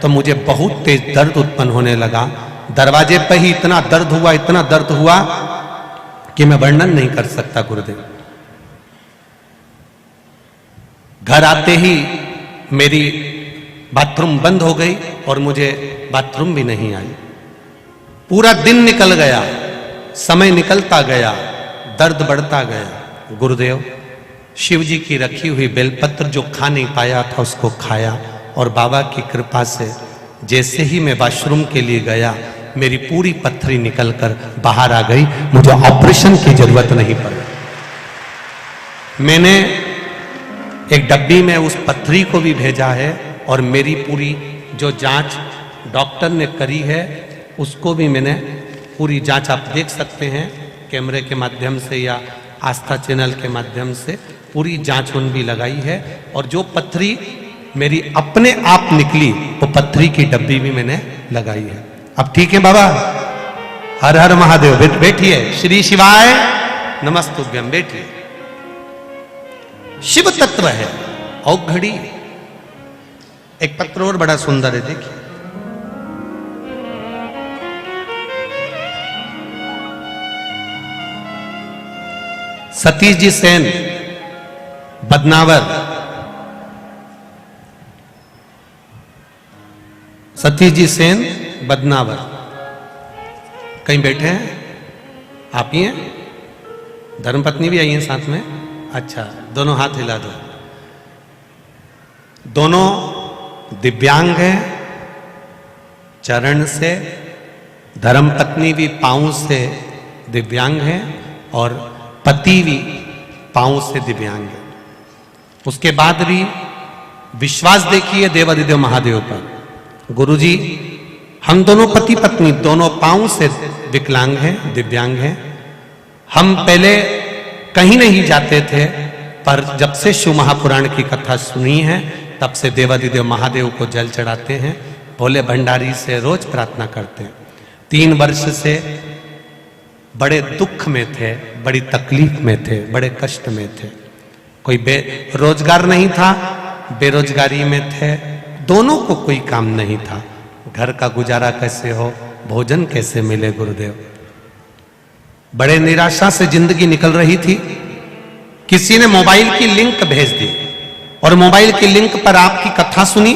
A: तो मुझे बहुत तेज दर्द उत्पन्न होने लगा। दरवाजे पर ही इतना दर्द हुआ कि मैं वर्णन नहीं कर सकता गुरुदेव। घर आते ही मेरी बाथरूम बंद हो गई और मुझे बाथरूम भी नहीं आई। पूरा दिन निकल गया, समय निकलता गया, दर्द बढ़ता गया। गुरुदेव शिव जी की रखी हुई बेलपत्र जो खा नहीं पाया था उसको खाया और बाबा की कृपा से जैसे ही मैं वॉशरूम के लिए गया मेरी पूरी पत्थरी निकलकर बाहर आ गई। मुझे ऑपरेशन की जरूरत नहीं पड़ी। मैंने एक डब्बी में उस पत्थरी को भी भेजा है और मेरी पूरी जो जांच डॉक्टर ने करी है उसको भी मैंने पूरी जांच आप देख सकते हैं कैमरे के माध्यम से या आस्था चैनल के माध्यम से पूरी जांच उन भी लगाई है। और जो पत्थरी मेरी अपने आप निकली वो पत्थरी की डब्बी भी मैंने लगाई है। अब ठीक है बाबा, हर हर महादेव। बैठिए, श्री शिवाय नमस्तुभ्यम। बैठिए। शिव तत्व है औघड़ी। एक पत्र और बड़ा सुंदर है, देखिए। सतीश जी सेन, बदनावर। सतीश जी सेन, बदनावर। कहीं बैठे हैं? आप ही हैं? धर्मपत्नी भी आई है साथ में? अच्छा, दोनों हाथ हिला दो। दोनों दिव्यांग हैं चरण से, धर्मपत्नी भी पांव से दिव्यांग है और पति भी पांव से दिव्यांग है। उसके बाद भी विश्वास देखिए देवादिदेव महादेव पर। गुरुजी, हम दोनों पति पत्नी दोनों पांव से विकलांग हैं, दिव्यांग हैं। हम पहले कहीं नहीं जाते थे, पर जब से शिव महापुराण की कथा सुनी है तब से देवादिदेव महादेव को जल चढ़ाते हैं। भोले भंडारी से रोज प्रार्थना करते हैं। 3 वर्ष से बड़े दुख में थे, बड़ी तकलीफ में थे, बड़े कष्ट में थे। कोई रोजगार नहीं था, बेरोजगारी में थे, दोनों को कोई काम नहीं था। घर का गुजारा कैसे हो, भोजन कैसे मिले गुरुदेव। बड़े निराशा से जिंदगी निकल रही थी। किसी ने मोबाइल की लिंक भेज दी और मोबाइल की लिंक पर आपकी कथा सुनी।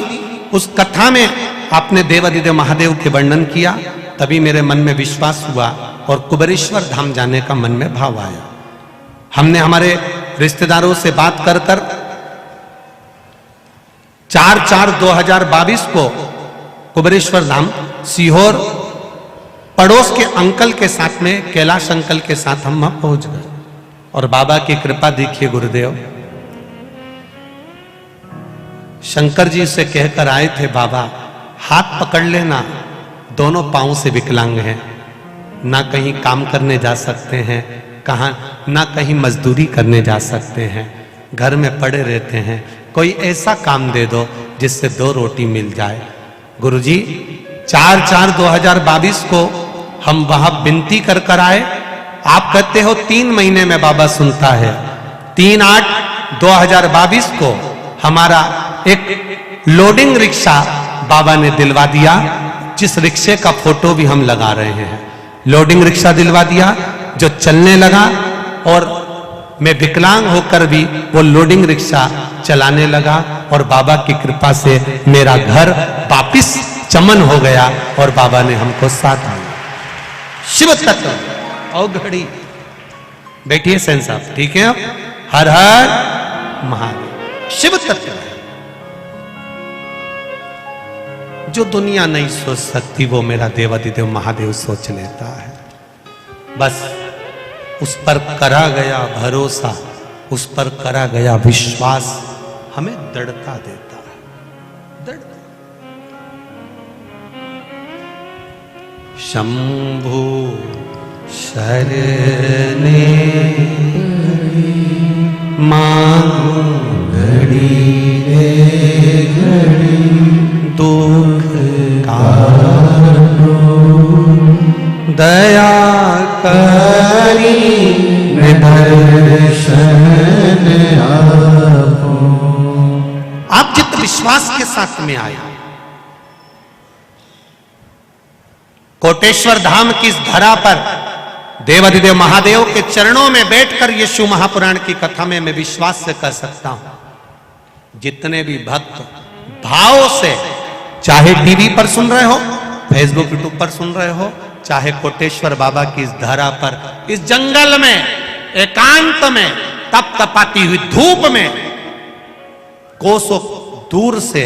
A: उस कथा में आपने देवादिदेव महादेव के वर्णन किया, तभी मेरे मन में विश्वास हुआ और कुबेरेश्वर धाम जाने का मन में भाव आया। हमने हमारे रिश्तेदारों से बात कर 4/4/2022 को कुबेरेश्वर धाम सीहोर पड़ोस के अंकल के साथ में, कैलाश अंकल के साथ हम वहां पहुंच गए। और बाबा की कृपा देखिए गुरुदेव, शंकर जी से कहकर आए थे बाबा हाथ पकड़ लेना, दोनों पांव से विकलांग हैं, ना कहीं काम करने जा सकते हैं, कहां ना कहीं मजदूरी करने जा सकते हैं, घर में पड़े रहते हैं, कोई ऐसा काम दे दो जिससे 2 रोटी मिल जाए। गुरुजी 4/4/2022 को हम वहां विनती कर आए। आप कहते हो 3 महीने में बाबा सुनता है। 3/8/2022 को हमारा एक लोडिंग रिक्शा बाबा ने दिलवा दिया, जिस रिक्शे का फोटो भी हम लगा रहे हैं। लोडिंग रिक्शा दिलवा दिया जो चलने लगा और मैं विकलांग होकर भी वो लोडिंग रिक्शा चलाने लगा और बाबा की कृपा से मेरा घर वापिस चमन हो गया और बाबा ने हमको साथ दिया। शिव तत्व औघड़ी। बैठिए सेन साहब, ठीक है। अब हर हर महादेव। शिव तत्व है जो दुनिया नहीं सोच सकती, वो मेरा देवादिदेव महादेव सोच लेता है। बस उस पर करा गया भरोसा, उस पर करा गया विश्वास हमें दृढ़ता देता है। दृढ़ता। शंभु शरणे मांगू घड़ी रे घड़ी दुख दया करी
B: दर्शन
A: आप जित विश्वास के साथ में आए, कोटेश्वर धाम की इस धरा पर देवाधिदेव महादेव के चरणों में बैठकर यीशु महापुराण की कथा में मैं विश्वास से कह सकता हूं, जितने भी भक्त भाव से, चाहे टीवी पर सुन रहे हो, फेसबुक यूट्यूब पर सुन रहे हो, चाहे कोटेश्वर बाबा की इस धरा पर, इस जंगल में, एकांत में, तप तपाती हुई धूप में, कोसों दूर से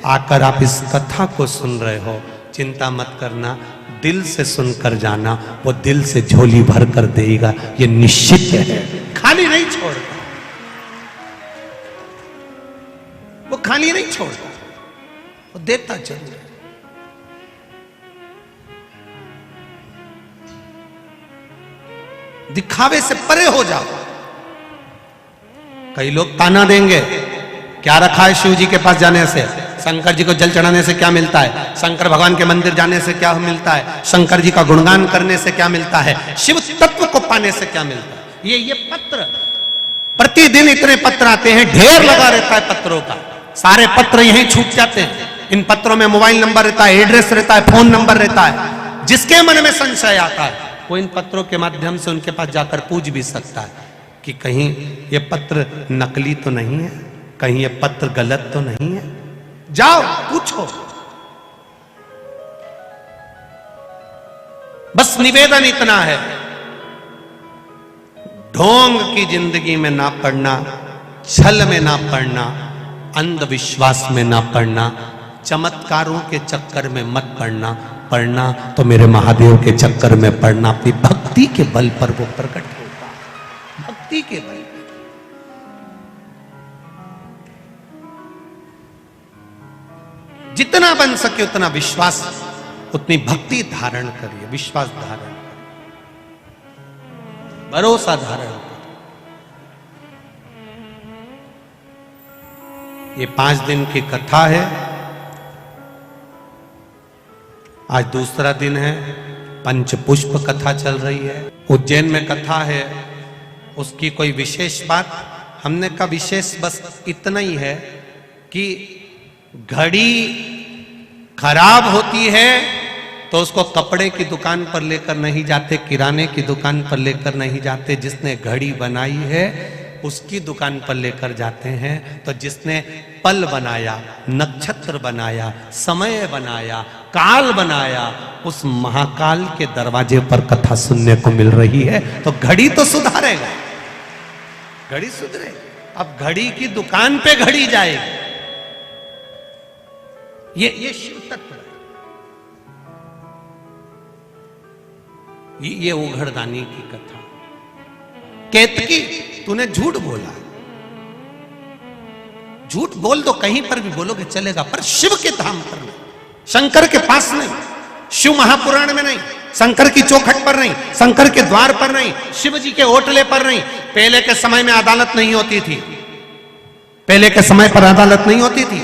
A: आकर आप इस कथा को सुन रहे हो, चिंता मत करना, दिल से सुनकर जाना, वो दिल से झोली भर कर देगा, ये निश्चित है। खाली नहीं छोड़ता, वो खाली नहीं छोड़ता, वो देता जरूर। दिखावे से परे हो जाओ। कई लोग ताना देंगे, क्या रखा है शिव जी के पास जाने से, शंकर जी को जल चढ़ाने से क्या मिलता है, शंकर भगवान के मंदिर जाने से क्या मिलता है, शंकर जी का गुणगान करने से क्या मिलता है, शिव तत्व को पाने से क्या मिलता है। ये पत्र, प्रतिदिन इतने पत्र आते हैं, ढेर लगा रहता है पत्रों का, सारे पत्र यहीं छूट जाते हैं। इन पत्रों में मोबाइल नंबर रहता है, एड्रेस रहता है, फोन नंबर रहता है। जिसके मन में संशय आता है वो इन पत्रों के माध्यम से उनके पास जाकर पूछ भी सकता है कि कहीं ये पत्र नकली तो नहीं है, कहीं ये पत्र गलत तो नहीं है। जाओ पूछो। बस निवेदन इतना है, ढोंग की जिंदगी में ना पड़ना, छल में ना पड़ना, अंधविश्वास में ना पड़ना, चमत्कारों के चक्कर में मत पड़ना। पढ़ना तो मेरे महादेव के चक्कर में पढ़ना, अपनी भक्ति के बल पर वो प्रकट होगा, भक्ति के बल पर। जितना बन सके उतना विश्वास, उतनी भक्ति धारण करिए, विश्वास धारण करिए, भरोसा धारण करिए। ये 5 दिन की कथा है, आज दूसरा दिन है, पंचपुष्प कथा चल रही है। उज्जैन में कथा है, उसकी कोई विशेष बात हमने का विशेष बस इतना ही है कि घड़ी खराब होती है तो उसको कपड़े की दुकान पर लेकर नहीं जाते, किराने की दुकान पर लेकर नहीं जाते, जिसने घड़ी बनाई है उसकी दुकान पर लेकर जाते हैं। तो जिसने पल बनाया, नक्षत्र बनाया, समय बनाया, काल बनाया, उस महाकाल के दरवाजे पर कथा सुनने को मिल रही है। तो घड़ी तो सुधारेगा, घड़ी सुधरेगी। अब घड़ी की दुकान पे घड़ी जाएगी। ये शिव तत्व है। ये उघड़दानी की कथा। केतकी, तूने झूठ बोला, झूठ बोल दो, कहीं पर भी बोलोगे चलेगा, पर शिव के धाम पर नहीं, शंकर के पास नहीं, शिव महापुराण में नहीं, शंकर की चौखट पर नहीं, शंकर के द्वार पर नहीं, शिव जी के ओटले पर नहीं। पहले के समय में अदालत नहीं होती थी, पहले के समय पर अदालत नहीं होती थी,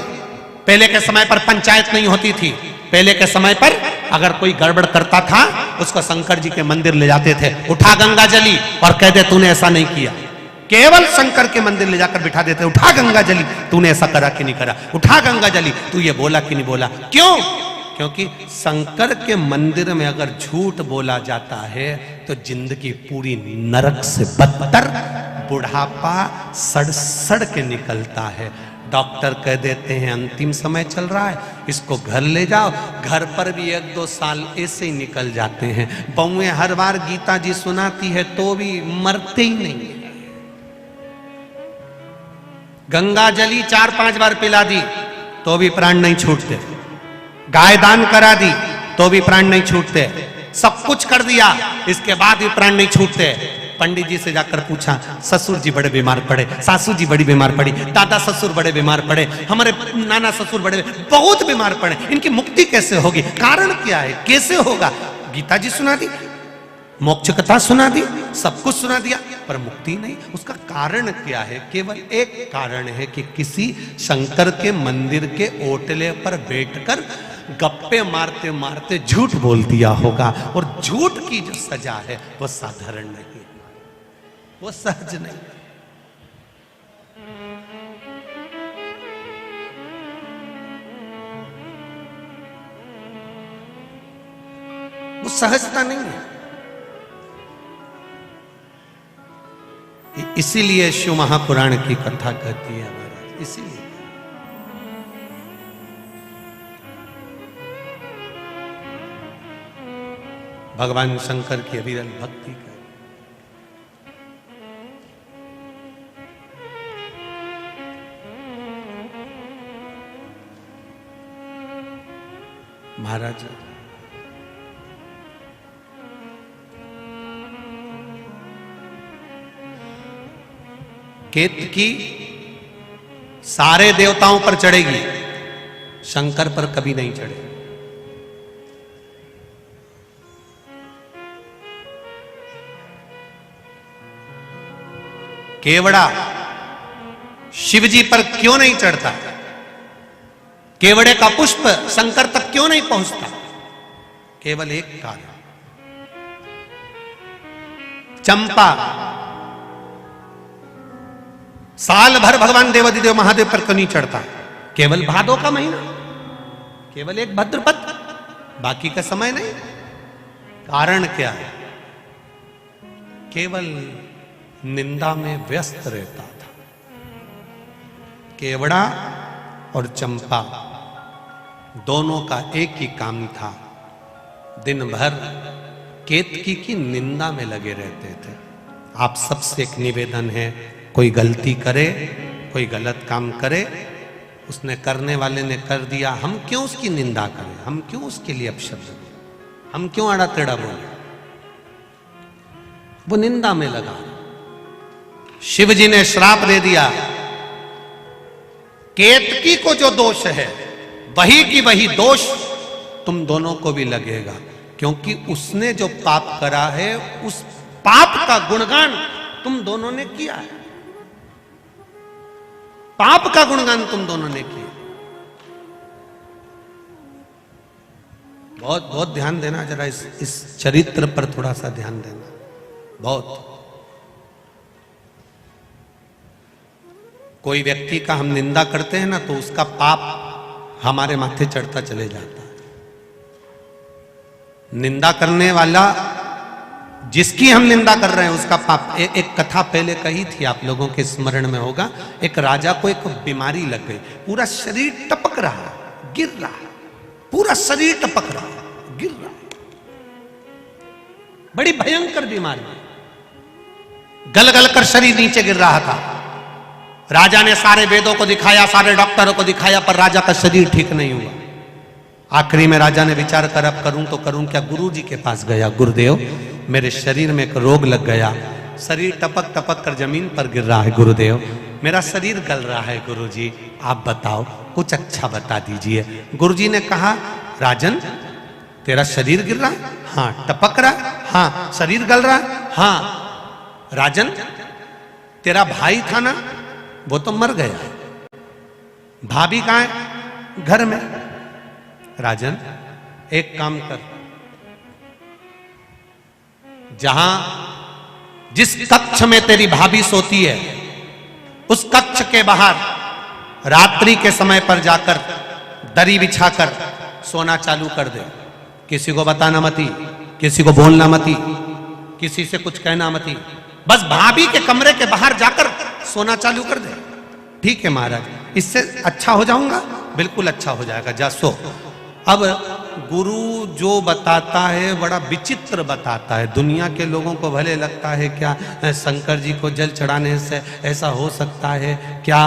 A: पहले के समय पर पंचायत नहीं होती थी। पहले के समय पर अगर कोई गड़बड़ करता था उसको शंकर जी के मंदिर ले जाते थे, उठा गंगा जली और कहते तूने ऐसा नहीं किया। केवल शंकर के मंदिर ले जाकर बिठा देते, उठा गंगा जली, तूने ऐसा करा कि नहीं करा, उठा गंगा जली, तू ये बोला कि नहीं बोला। क्यों? क्योंकि शंकर के मंदिर में अगर झूठ बोला जाता है तो जिंदगी पूरी नरक से बदतर, बुढ़ापा सड़ के निकलता है। डॉक्टर कह देते हैं अंतिम समय चल रहा है, इसको घर ले जाओ, घर पर भी 1-2 साल ऐसे ही निकल जाते हैं। बहुएं हर बार गीता जी सुनाती है तो भी मरते ही नहीं। गंगा जली 4-5 बार पिला दी तो भी प्राण नहीं छूटते, गाय दान करा दी तो भी प्राण नहीं छूटते, सब कुछ कर दिया इसके बाद भी प्राण नहीं छूटते। पंडित जी से जाकर पूछा, ससुर जी बड़े बीमार पड़े, सासू जी बड़ी बीमार पड़ी, दादा ससुर बड़े बीमार पड़े, हमारे नाना ससुर बड़े बहुत बीमार पड़े, इनकी मुक्ति कैसे होगी, कारण क्या है, कैसे होगा? गीता जी सुना दी, मोक्ष कथा सुना दी, सब कुछ सुना दिया, पर मुक्ति नहीं। उसका कारण क्या है? केवल एक कारण है कि किसी शंकर के मंदिर के ओटले पर बैठकर गप्पे मारते मारते झूठ बोल दिया होगा, और झूठ की जो सजा है वो साधारण नहीं, वो सहज नहीं। वो सहजता नहीं है। इसीलिए शिव महापुराण की कथा कहती है महाराज, इसीलिए भगवान शंकर की अविरल भक्ति का। महाराज केतकी सारे देवताओं पर चढ़ेगी, शंकर पर कभी नहीं चढ़े। केवड़ा शिवजी पर क्यों नहीं चढ़ता? केवड़े का पुष्प शंकर तक क्यों नहीं पहुंचता? केवल एक कारण, चंपा साल भर भगवान देवादिदेव महादेव पर क्यों नहीं चढ़ता? केवल भादो का महीना, केवल एक भद्रपद, बाकी का समय नहीं। कारण क्या है? केवल निंदा में व्यस्त रहता था। केवड़ा और चंपा दोनों का एक ही काम था, दिन भर केतकी की निंदा में लगे रहते थे। आप सबसे एक निवेदन है, कोई गलती करे, कोई गलत काम करे, उसने करने वाले ने कर दिया, हम क्यों उसकी निंदा करें? हम क्यों उसके लिए अपशब्द बोले? हम क्यों आड़ा टेढ़ा बोले? वो निंदा में लगा। शिव जी ने श्राप दे दिया, केतकी को जो दोष है वही की वही दोष तुम दोनों को भी लगेगा, क्योंकि उसने जो पाप करा है उस पाप का गुणगान तुम दोनों ने किया है। पाप का गुणगान तुम दोनों ने किया। बहुत बहुत ध्यान देना, जरा इस चरित्र पर थोड़ा सा ध्यान देना। बहुत कोई व्यक्ति का हम निंदा करते हैं ना, तो उसका पाप हमारे माथे चढ़ता चले जाता है। निंदा करने वाला, जिसकी हम निंदा कर रहे हैं उसका पाप। एक कथा पहले कही थी, आप लोगों के स्मरण में होगा। एक राजा को एक बीमारी लग गई, पूरा शरीर टपक रहा, गिर रहा, पूरा शरीर टपक रहा, गिर रहा, बड़ी भयंकर बीमारी, गल गल कर शरीर नीचे गिर रहा था। राजा ने सारे वेदों को दिखाया, सारे डॉक्टरों को दिखाया, पर राजा का शरीर ठीक नहीं हुआ। आखिरी में राजा ने विचार कर, अब करूं तो करूं क्या? गुरु जी के पास गया, गुरुदेव मेरे शरीर में एक रोग लग गया, शरीर टपक टपक कर जमीन पर गिर रहा है, गुरुदेव मेरा शरीर गल रहा है, गुरुजी आप बताओ, कुछ अच्छा बता दीजिए। गुरुजी ने कहा, राजन तेरा शरीर गिर रहा है? हाँ। टपक रहा है? हाँ। शरीर गल रहा है? हाँ। राजन तेरा भाई था ना, वो तो मर गया, भाभी कहां है? घर में। राजन एक काम कर, जहां जिस कक्ष में तेरी भाभी सोती है उस कक्ष के बाहर रात्रि के समय पर जाकर दरी बिछाकर सोना चालू कर दे। किसी को बताना मती, किसी को बोलना मती, किसी से कुछ कहना मती, बस भाभी के कमरे के बाहर जाकर सोना चालू कर दे। ठीक है महाराज, इससे अच्छा हो जाऊंगा? बिल्कुल अच्छा हो जाएगा, जा सो। अब गुरु जो बताता है बड़ा विचित्र बताता है। दुनिया के लोगों को भले लगता है क्या शंकर जी को जल चढ़ाने से ऐसा हो सकता है, क्या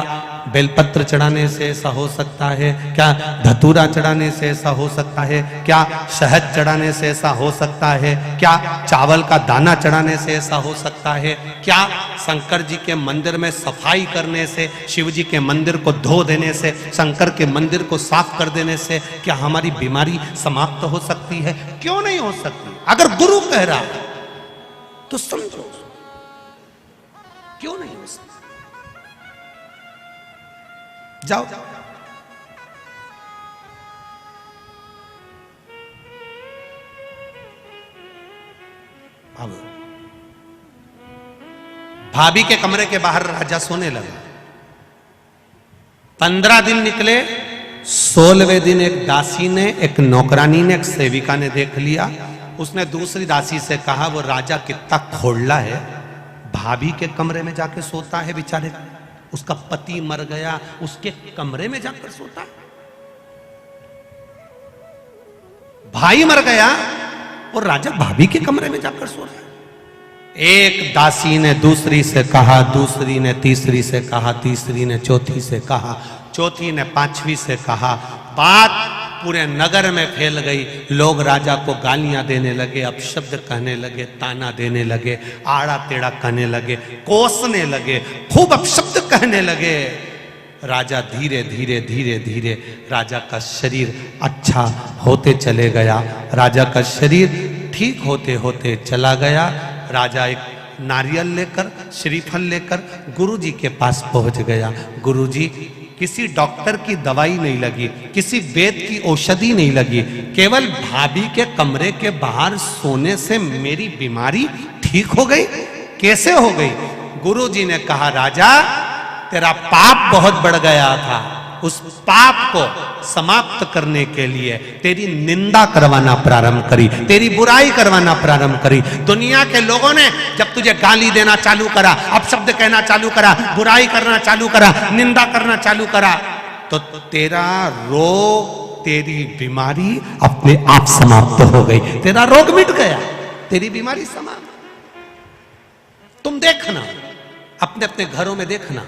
A: बेलपत्र चढ़ाने से ऐसा हो सकता है, क्या धतूरा चढ़ाने से ऐसा हो सकता है, क्या शहद चढ़ाने से ऐसा हो सकता है, क्या चावल का दाना चढ़ाने से ऐसा हो सकता है, क्या शंकर जी के मंदिर में सफाई करने से, शिव जी के मंदिर को धो देने से, शंकर के मंदिर को साफ कर देने से क्या हमारी बीमारी समाप्त हो सकती है? क्यों नहीं हो सकती? अगर गुरु कह रहा है तो समझो, क्यों नहीं हो सकती? जाओ अब भाभी के कमरे के बाहर राजा सोने लगा। 15 दिन निकले। 16वें दिन एक दासी ने, एक नौकरानी ने, एक सेविका ने देख लिया। उसने दूसरी दासी से कहा, वो राजा कितना खोड़ला है, भाभी के कमरे में जाके सोता है, बेचारे उसका पति मर गया, उसके कमरे में जाकर सोता है। भाई मर गया और राजा भाभी के कमरे में जाकर सो रहा है। एक दासी ने दूसरी से कहा, दूसरी ने तीसरी से कहा, तीसरी ने चौथी से कहा, चौथी ने पांचवी से कहा। बात पूरे नगर में फैल गई। लोग राजा को गालियां देने लगे, अपशब्द कहने लगे, ताना देने लगे, आड़ा टेढ़ा कहने लगे, कोसने लगे, खूब अपशब्द कहने लगे। राजा धीरे धीरे धीरे धीरे राजा का शरीर अच्छा होते चले गया। राजा का शरीर ठीक होते होते चला गया। राजा एक नारियल लेकर, श्रीफल लेकर गुरुजी के पास पहुंच गया। गुरुजी, किसी डॉक्टर की दवाई नहीं लगी, किसी वेद की औषधि नहीं लगी, केवल भाभी के कमरे के बाहर सोने से मेरी बीमारी ठीक हो गई। कैसे हो गई? गुरुजी ने कहा, राजा तेरा पाप बहुत बढ़ गया था। उस पाप को समाप्त करने के लिए तेरी निंदा करवाना प्रारंभ करी, तेरी बुराई करवाना प्रारंभ करी। दुनिया के लोगों ने जब तुझे गाली देना चालू करा, अपशब्द कहना चालू करा, बुराई करना चालू करा, निंदा करना चालू करा, तो तेरा रोग, तेरी बीमारी अपने आप समाप्त हो गई। तेरा रोग मिट गया, तेरी बीमारी समाप्त। तुम देखना, अपने अपने घरों में देखना,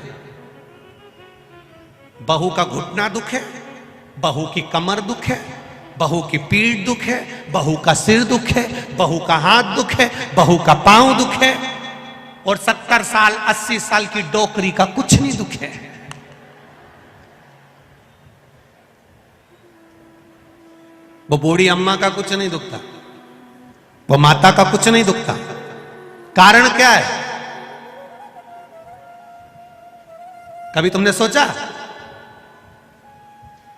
A: बहू का घुटना दुख है, बहू की कमर दुख है, बहू की पीठ दुख है, बहू का सिर दुख है, बहू का हाथ दुख है, बहू का पांव दुख है, और 70 साल 80 साल की डोकरी का कुछ नहीं दुख है। वो बूढ़ी अम्मा का कुछ नहीं दुखता, वो माता का कुछ नहीं दुखता। कारण क्या है? कभी तुमने सोचा?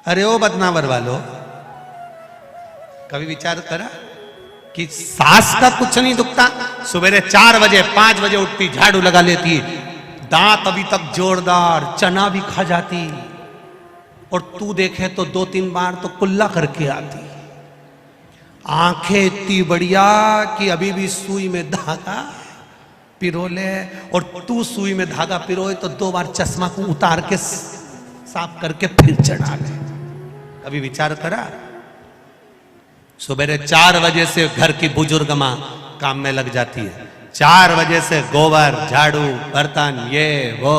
A: अरे ओ बदनावर वालों, कभी विचार करा कि सास का कुछ नहीं दुखता? सवेरे 4 बजे 5 बजे उठती, झाड़ू लगा लेती, दांत अभी तक जोरदार, चना भी खा जाती, और तू देखे तो 2-3 बार तो कुल्ला करके आती। आंखें इतनी बढ़िया कि अभी भी सुई में धागा पिरो ले, और तू सुई में धागा पिरोए तो 2 बार चश्मा को उतार के साफ करके फिर चढ़ा ले। कभी विचार करा? सुबह 4 बजे से घर की बुजुर्ग मां काम में लग जाती है। 4 बजे से गोबर, झाड़ू, बर्तन, ये वो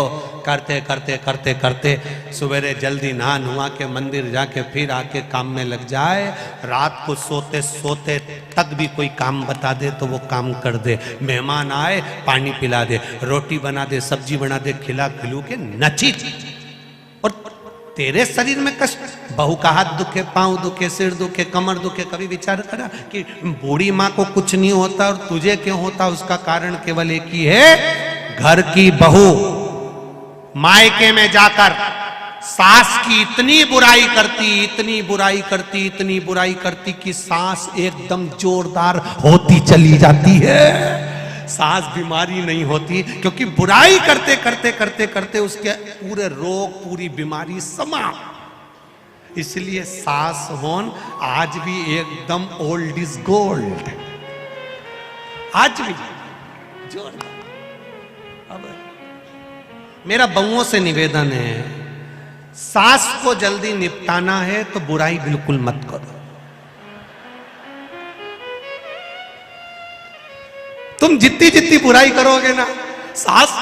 A: करते करते करते करते सवेरे जल्दी नहा नुआ के मंदिर जाके फिर आके काम में लग जाए। रात को सोते सोते तक भी कोई काम बता दे तो वो काम कर दे। मेहमान आए, पानी पिला दे, रोटी बना दे, सब्जी बना दे, खिला खिलू के नची। और तेरे शरीर में कष्ट, बहू का हाथ दुखे, पांव दुखे, सिर दुखे, कमर दुखे। कभी विचार करा कि बूढ़ी माँ को कुछ नहीं होता और तुझे क्यों होता? उसका कारण केवल एक ही है, घर की बहू मायके में जाकर सास की इतनी बुराई करती, इतनी बुराई करती, इतनी बुराई करती कि सास एकदम जोरदार होती चली जाती है। सास बीमारी नहीं होती, क्योंकि बुराई करते करते करते करते उसके पूरे रोग, पूरी बीमारी समाप्त। इसलिए सास होन आज भी एकदम ओल्ड इज गोल्ड, आज भी जोरदार। अब मेरा बहुओं से निवेदन है, सास को जल्दी निपटाना है तो बुराई बिल्कुल मत करो। तुम जितनी जितनी बुराई करोगे ना, सास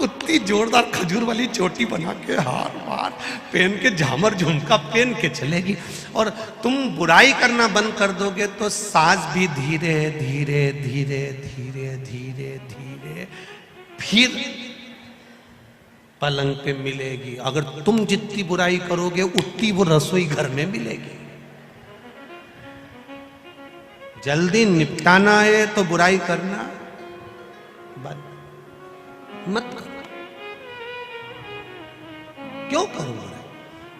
A: उतनी जोरदार खजूर वाली चोटी बना के, हार वार पहन के, झामर झुमका पहन के चलेगी। और तुम बुराई करना बंद कर दोगे तो सास भी धीरे धीरे धीरे धीरे धीरे धीरे फिर पलंग पे मिलेगी। अगर तुम जितनी बुराई करोगे उतनी वो रसोई घर में मिलेगी। जल्दी निपटाना है तो बुराई करना मत करो। क्यों करूंगा?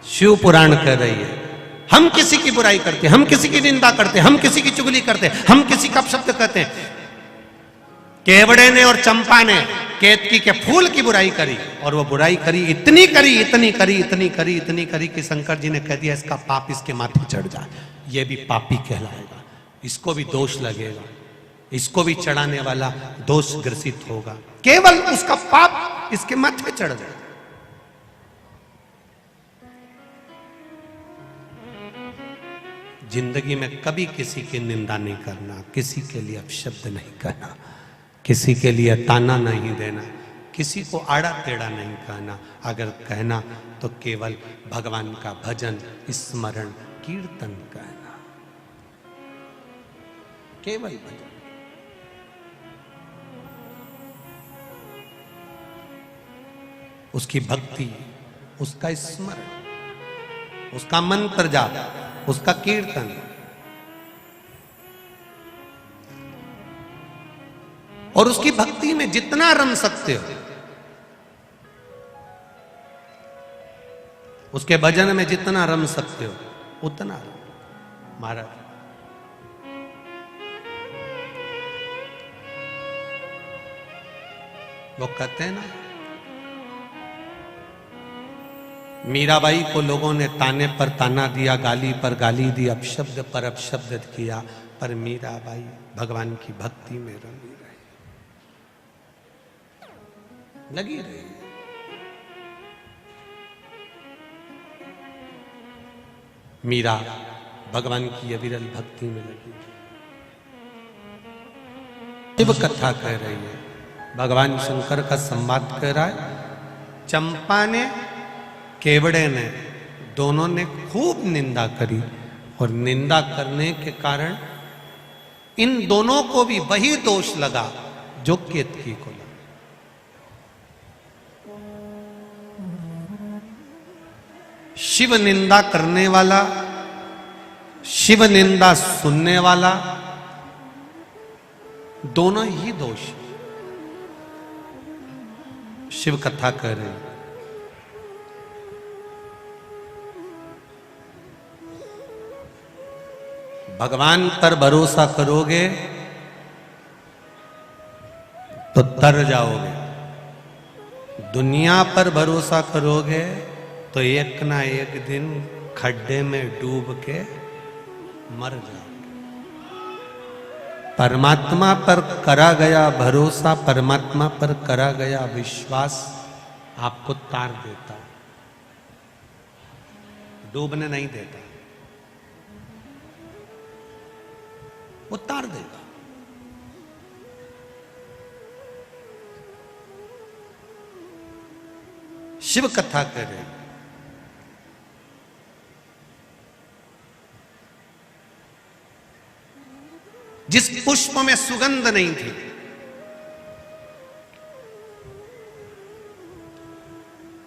A: शिव पुराण कह रही है, हम किसी की बुराई करते, हम किसी की निंदा करते, हम किसी की चुगली करते, हम किसी का अपशब्द कहते हैं, केवड़े ने और चंपा ने केतकी के फूल की बुराई करी, और वो बुराई करी, इतनी करी, इतनी करी, इतनी करी, इतनी करी कि शंकर जी ने कह दिया इसका पाप इसके माथे चढ़ जाए, ये भी पापी कहलाएगा, इसको भी दोष लगेगा, इसको भी चढ़ाने वाला दोष ग्रसित होगा, केवल उसका पाप इसके माथे चढ़ जाए। जिंदगी में कभी किसी की निंदा नहीं करना, किसी के लिए अपशब्द नहीं कहना, किसी के लिए ताना नहीं देना, किसी को आड़ा टेढ़ा नहीं कहना, अगर कहना तो केवल भगवान का भजन, स्मरण, कीर्तन कहना, केवल भजन। उसकी भक्ति, उसका स्मरण, उसका मंत्र जाप, उसका कीर्तन, और उसकी भक्ति में जितना रम सकते हो, उसके भजन में जितना रम सकते हो उतना रम। महाराज वो कहते हैं ना, मीराबाई को लोगों ने ताने पर ताना दिया, गाली पर गाली दी, अपशब्द पर अपशब्द किया, पर मीराबाई भगवान की भक्ति में रमी रही, लगी रही। मीरा भगवान की अविरल भक्ति में लगी, शिव कथा कह रही है, भगवान शंकर का संवाद कह रहा है। चंपा ने, केवड़े ने, दोनों ने खूब निंदा करी, और निंदा करने के कारण इन दोनों को भी वही दोष लगा जो केतकी को लगा। शिव निंदा करने वाला, शिव निंदा सुनने वाला, दोनों ही दोष। शिव कथा कह रहे हैं, भगवान पर भरोसा करोगे तो तर जाओगे, दुनिया पर भरोसा करोगे तो एक ना एक दिन खड्डे में डूब के मर जाओगे। परमात्मा पर करा गया भरोसा, परमात्मा पर करा गया विश्वास आपको तार देता, डूबने नहीं देता, उतार देगा। शिव कथा कह रहे हैं, जिस पुष्प में सुगंध नहीं थी,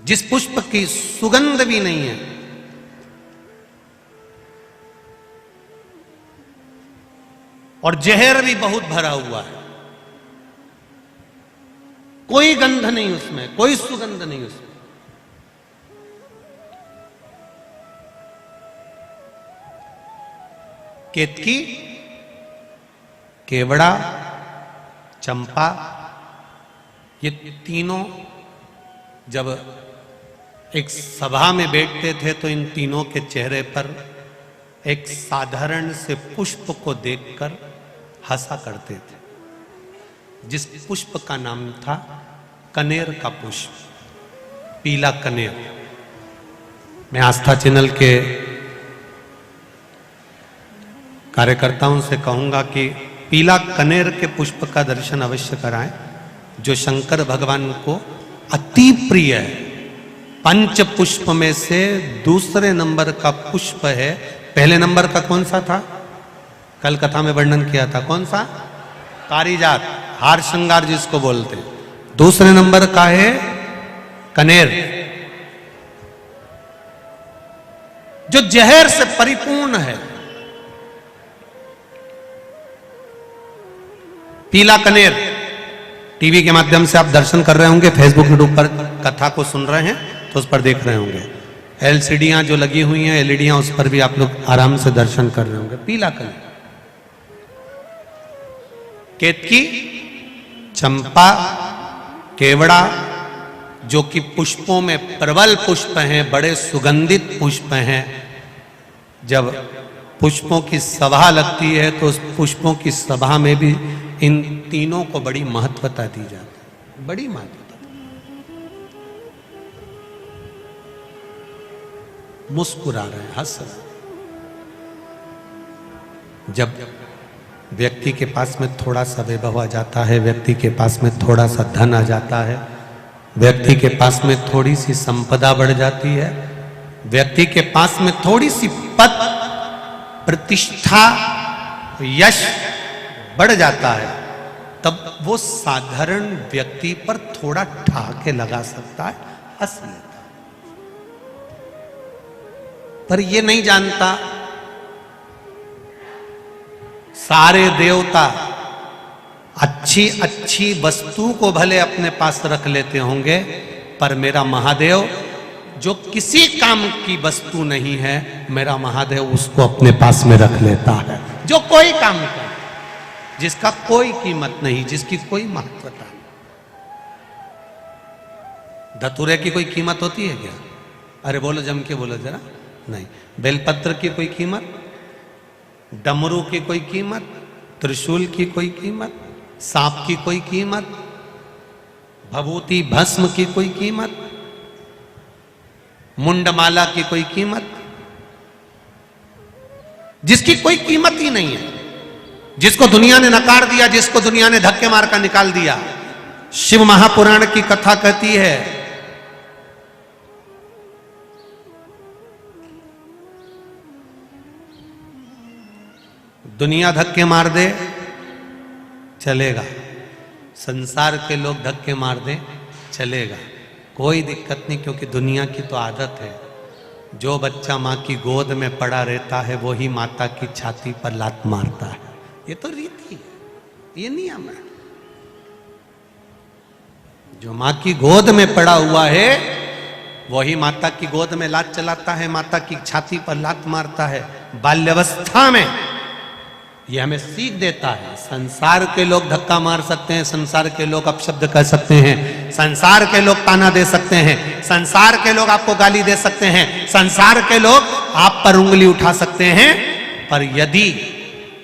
A: जिस पुष्प की सुगंध भी नहीं है, और जहर भी बहुत भरा हुआ है, कोई गंध नहीं उसमें, कोई सुगंध नहीं उसमें, केतकी, केवड़ा, चंपा, ये तीनों जब एक सभा में बैठते थे तो इन तीनों के चेहरे पर एक साधारण से पुष्प को देखकर हंसा करते थे, जिस पुष्प का नाम था कनेर का पुष्प, पीला कनेर। मैं आस्था चैनल के कार्यकर्ताओं से कहूंगा कि पीला कनेर के पुष्प का दर्शन अवश्य कराएं, जो शंकर भगवान को अति प्रिय है। पंच पुष्प में से दूसरे नंबर का पुष्प है। पहले नंबर का कौन सा था? कल कथा में वर्णन किया था, कौन सा? पारिजात, हार श्रृंगार जिसको बोलते हैं। दूसरे नंबर का है कनेर, जो जहर से परिपूर्ण है। पीला कनेर टीवी के माध्यम से आप दर्शन कर रहे होंगे, फेसबुक यूट्यूब पर कथा को सुन रहे हैं तो उस पर देख रहे होंगे। एलसीडियां जो लगी हुई हैं, एलईडियां, उस पर भी आप लोग आराम से दर्शन कर रहे होंगे। पीला कनेर, केतकी, चंपा, केवड़ा, जो कि पुष्पों में प्रबल पुष्प हैं, बड़े सुगंधित पुष्प हैं, जब पुष्पों की सभा लगती है तो उस पुष्पों की सभा में भी इन तीनों को बड़ी महत्वता दी जाती है, बड़ी महत्वता। मुस्कुरा रहे हैं, हंस रहे हैं। जब व्यक्ति के पास में थोड़ा सा वैभव आ जाता है, व्यक्ति के पास में थोड़ा सा धन आ जाता है, व्यक्ति के पास में थोड़ी सी संपदा बढ़ जाती है, व्यक्ति के पास में थोड़ी सी पद, प्रतिष्ठा, यश बढ़ जाता है, तब वो साधारण व्यक्ति पर थोड़ा ठहाके लगा सकता है, हंस लेता है। पर ये नहीं जानता सारे देवता अच्छी अच्छी वस्तु को भले अपने पास रख लेते होंगे, पर मेरा महादेव जो किसी काम की वस्तु नहीं है, मेरा महादेव उसको अपने पास में रख लेता है। जो कोई काम का, जिसका कोई कीमत नहीं, जिसकी कोई महत्वता नहीं। धतूरे की कोई कीमत होती है क्या? अरे बोलो, जम के बोलो जरा। नहीं। बेलपत्र की कोई कीमत, डमरू की कोई कीमत, त्रिशूल की कोई कीमत, सांप की कोई कीमत, भभूति भस्म की कोई कीमत, मुंडमाला की कोई कीमत, जिसकी कोई कीमत ही नहीं है, जिसको दुनिया ने नकार दिया, जिसको दुनिया ने धक्के मार कर निकाल दिया। शिव महापुराण की कथा कहती है, दुनिया धक्के मार दे चलेगा, संसार के लोग धक्के मार दे चलेगा, कोई दिक्कत नहीं, क्योंकि दुनिया की तो आदत है। जो बच्चा माँ की गोद में पड़ा रहता है वही माता की छाती पर लात मारता है। ये तो रीति है, ये नियम है। जो माँ की गोद में पड़ा हुआ है वही माता की गोद में लात चलाता है, माता की छाती पर लात मारता है। बाल्यावस्था में ये हमें सीख देता है। संसार के लोग धक्का मार सकते हैं, संसार के लोग अपशब्द कह सकते हैं, संसार के लोग ताना दे सकते हैं, संसार के लोग आपको गाली दे सकते हैं, संसार के लोग आप पर उंगली उठा सकते हैं, पर यदि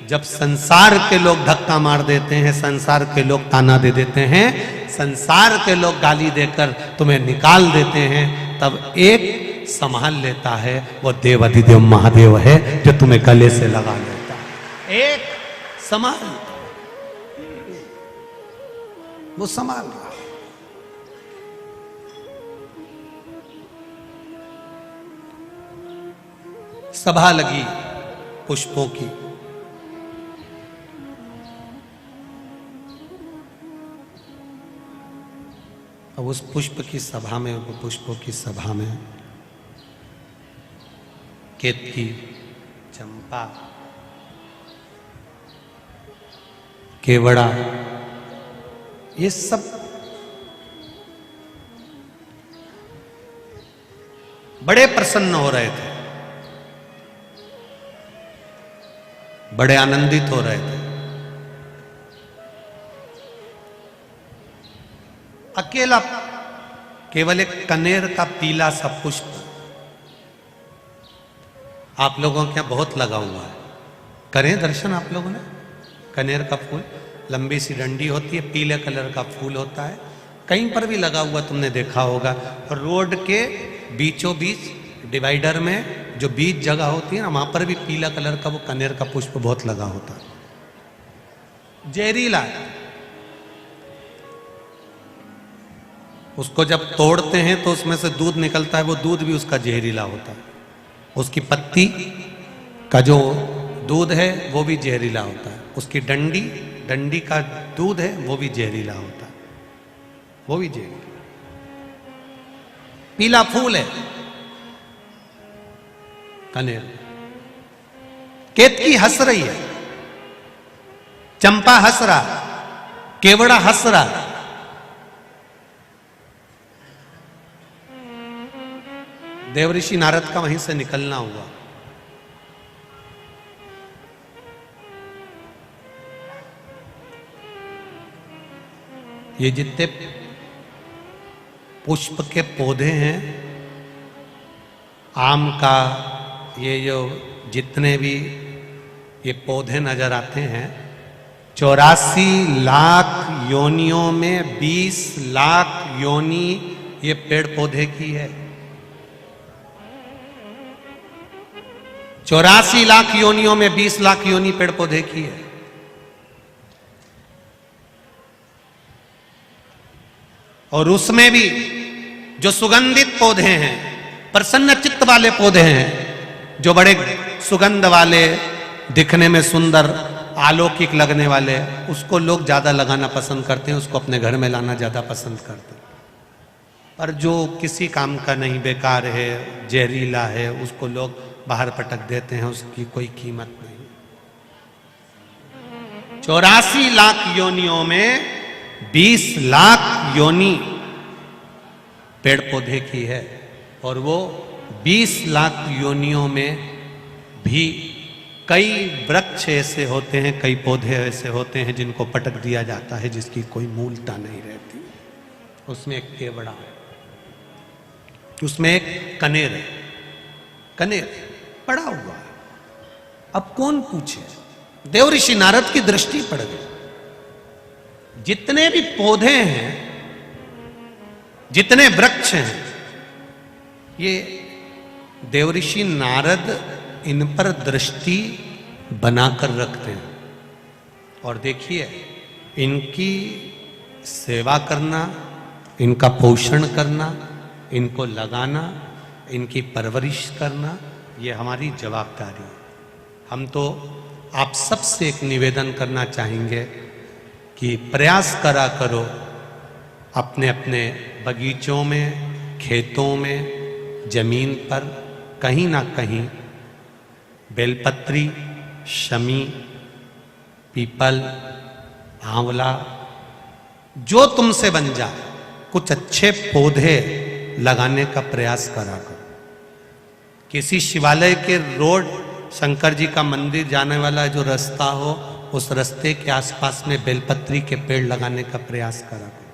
A: जब संसार के लोग धक्का मार देते हैं, संसार के लोग ताना दे देते हैं, संसार के लोग गाली देकर तुम्हें निकाल देते हैं, तब एक संभाल लेता है, वो देवाधिदेव महादेव है जो तुम्हें गले से लगा लेता है। एक संभाल, वो संभाल रहा। सभा लगी पुष्पों की, अब उस पुष्प की सभा में, पुष्पों की सभा में केतकी, चंपा, केवड़ा, ये सब बड़े प्रसन्न हो रहे थे, बड़े आनंदित हो रहे थे। अकेला केवल एक कनेर का पीला सा पुष्प आप लोगों के यहां बहुत लगा हुआ है। करें दर्शन आप लोगों ने? कनेर का फूल, लंबी सी डंडी होती है, पीले कलर का फूल होता है, कहीं पर भी लगा हुआ तुमने देखा होगा। और रोड के बीचों बीच डिवाइडर में जो बीच जगह होती है ना, वहां पर भी पीला कलर का वो कनेर का पुष्प बहुत लगा होता है। जहरीला है, उसको जब तोड़ते हैं तो उसमें से दूध निकलता है, वो दूध भी उसका जहरीला होता है। उसकी पत्ती का जो दूध है वो भी जहरीला होता है, उसकी डंडी का दूध है वो भी जहरीला होता है, वो भी जहरीला। पीला फूल है कनेर। केतकी हंस रही है, चंपा हंस रहा, केवड़ा हंस रहा। देवऋषि नारद का वहीं से निकलना हुआ। ये जितने पुष्प के पौधे हैं, आम का, ये जो जितने भी ये पौधे नजर आते हैं, 84 लाख योनियों में 20 लाख योनि ये पेड़ पौधे की है। 84 लाख योनियों में 20 लाख योनि पेड़ पौधे की है। और उसमें भी जो सुगंधित पौधे हैं, प्रसन्न चित्त वाले पौधे हैं, जो बड़े सुगंध वाले, दिखने में सुंदर, अलौकिक लगने वाले, उसको लोग ज्यादा लगाना पसंद करते हैं, उसको अपने घर में लाना ज्यादा पसंद करते हैं। पर जो किसी काम का नहीं, बेकार है, जहरीला है, उसको लोग बाहर पटक देते हैं, उसकी कोई कीमत नहीं। 84 लाख योनियों में 20 लाख योनि पेड़ पौधे की है। और वो 20 लाख योनियों में भी कई वृक्ष ऐसे होते हैं, कई पौधे ऐसे होते हैं जिनको पटक दिया जाता है, जिसकी कोई मूलता नहीं रहती। उसमें एक केवड़ा है, उसमें एक कनेर है, कनेर पड़ा हुआ है। अब कौन पूछे? देव ऋषि नारद की दृष्टि पड़ गई। जितने भी पौधे हैं, जितने वृक्ष हैं, ये देवऋषि नारद इन पर दृष्टि बनाकर रखते हैं। और देखिए, इनकी सेवा करना, इनका पोषण करना, इनको लगाना, इनकी परवरिश करना, ये हमारी जवाबदारी है। हम तो आप सबसे एक निवेदन करना चाहेंगे कि प्रयास करा करो, अपने अपने बगीचों में, खेतों में, जमीन पर कहीं ना कहीं बेलपत्री, शमी, पीपल, आंवला, जो तुमसे बन जाए, कुछ अच्छे पौधे लगाने का प्रयास करा करो। किसी शिवालय के रोड, शंकर जी का मंदिर जाने वाला जो रास्ता हो, उस रास्ते के आसपास में बेलपत्री के पेड़ लगाने का प्रयास करा करो,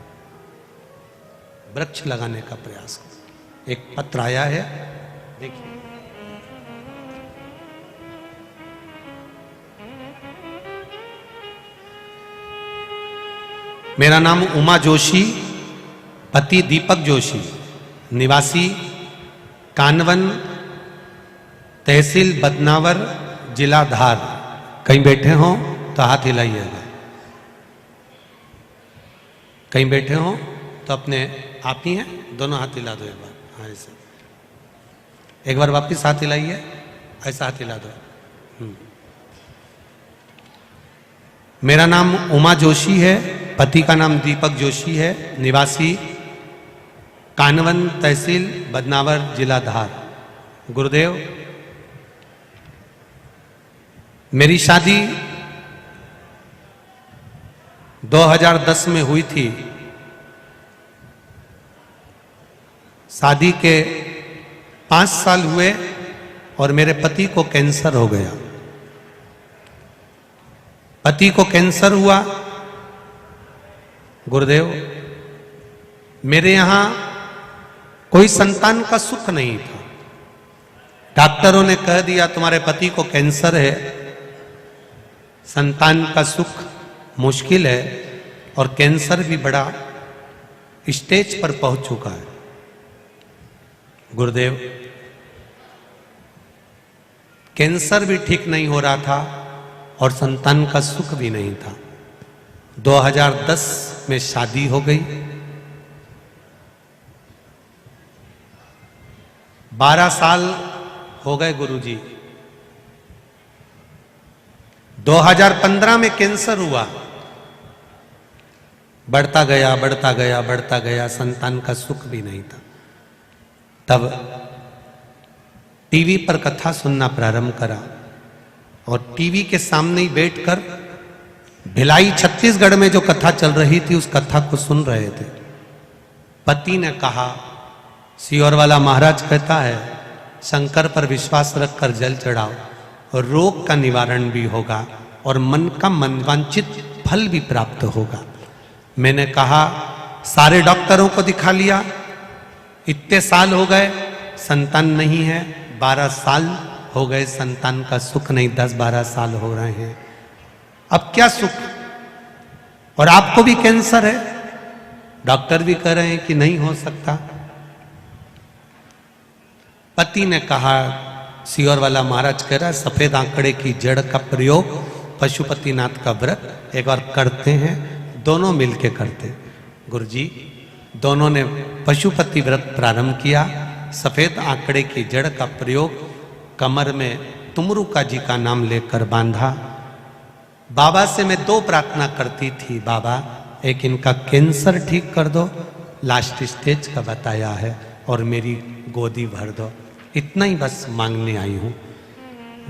A: वृक्ष लगाने का प्रयास करो। एक पत्र आया है, देखिए। मेरा नाम उमा जोशी, पति दीपक जोशी, निवासी कानवन, तहसील बदनावर, जिला धार। कहीं बैठे हो तो हाथ हिलाइएगा, कहीं बैठे हो तो अपने आप ही हैं, दोनों हाथ हिला दो एक बार। हाँ, ऐसे एक बार वापिस हाथ हिलाइए, ऐसा हाथ हिला दो। मेरा नाम उमा जोशी है, पति का नाम दीपक जोशी है, निवासी कानवन, तहसील बदनावर, जिला धार। गुरुदेव, मेरी शादी 2010 में हुई थी। शादी के 5 साल हुए और मेरे पति को कैंसर हो गया। पति को कैंसर हुआ। गुरुदेव, मेरे यहां कोई संतान का सुख नहीं था। डॉक्टरों ने कह दिया तुम्हारे पति को कैंसर है, संतान का सुख मुश्किल है, और कैंसर भी बड़ा स्टेज पर पहुंच चुका है। गुरुदेव, कैंसर भी ठीक नहीं हो रहा था और संतान का सुख भी नहीं था। 2010 में शादी हो गई। 12 साल हो गए गुरुजी। 2015 में कैंसर हुआ, बढ़ता गया, बढ़ता गया, बढ़ता गया, संतान का सुख भी नहीं था। तब टीवी पर कथा सुनना प्रारंभ करा और टीवी के सामने ही बैठकर भिलाई छत्तीसगढ़ में जो कथा चल रही थी उस कथा को सुन रहे थे। पति ने कहा, सियोर वाला महाराज कहता है शंकर पर विश्वास रखकर जल चढ़ाओ और रोग का निवारण भी होगा और मन का मनवांचित फल भी प्राप्त होगा। मैंने कहा सारे डॉक्टरों को दिखा लिया, इतने साल हो गए संतान नहीं है, 12 साल हो गए संतान का सुख नहीं, 10-12 साल हो रहे हैं, अब क्या सुख? और आपको भी कैंसर है, डॉक्टर भी कह रहे हैं कि नहीं हो सकता। पति ने कहा, सियोर वाला महाराज कह रहा है सफेद आंकड़े की जड़ का प्रयोग पशुपतिनाथ का व्रत एक बार करते हैं, दोनों मिलके करते। गुरुजी दोनों ने पशुपति व्रत प्रारंभ किया, सफेद आंकड़े की जड़ का प्रयोग कमर में तुमरुका जी का नाम लेकर बांधा। बाबा से मैं 2 प्रार्थना करती थी, बाबा एक इनका कैंसर ठीक कर दो, लास्ट स्टेज का बताया है, और मेरी गोदी भर दो, इतना ही बस मांगने आई हूं।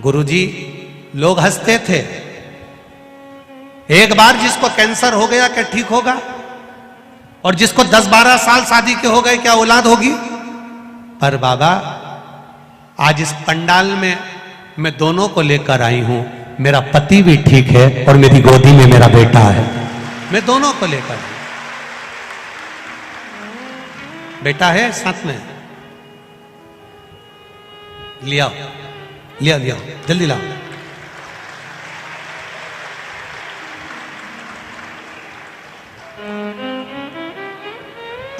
A: गुरुजी लोग हंसते थे, एक बार जिसको कैंसर हो गया क्या ठीक होगा? और जिसको 10-12 साल शादी के हो गए क्या औलाद होगी? पर बाबा आज इस पंडाल में मैं दोनों को लेकर आई हूं, मेरा पति भी ठीक है और मेरी गोदी में मेरा बेटा है, मैं दोनों को लेकर। बेटा है साथ में, लिया लिया लिया जल्दी लाओ।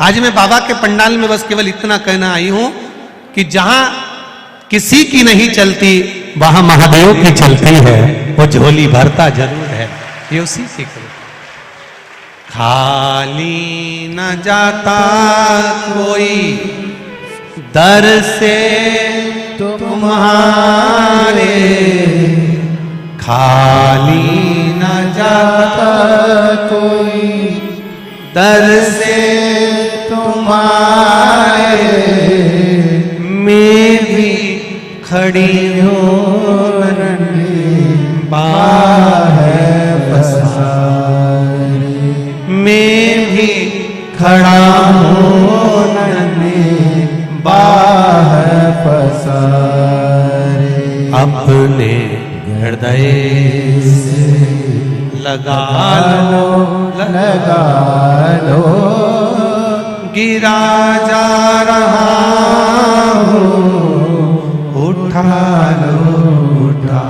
A: आज मैं बाबा के पंडाल में बस केवल इतना कहना आई हूं कि जहां किसी की नहीं चलती वहां महादेव की चलती है, वो झोली भरता जरूर है, ये उसी से करो। खाली न जाता कोई दर से तुम्हारे, खाली न जाता कोई दर से तुम्हारे, मैं भी खड़ी हूँ बाहर पसारे, मैं भी खड़ा हूँ बाहर पसारे, अपने हृदय से लगा लो लगा लो, गिरा जा रहा हूँ उठा लो उठा,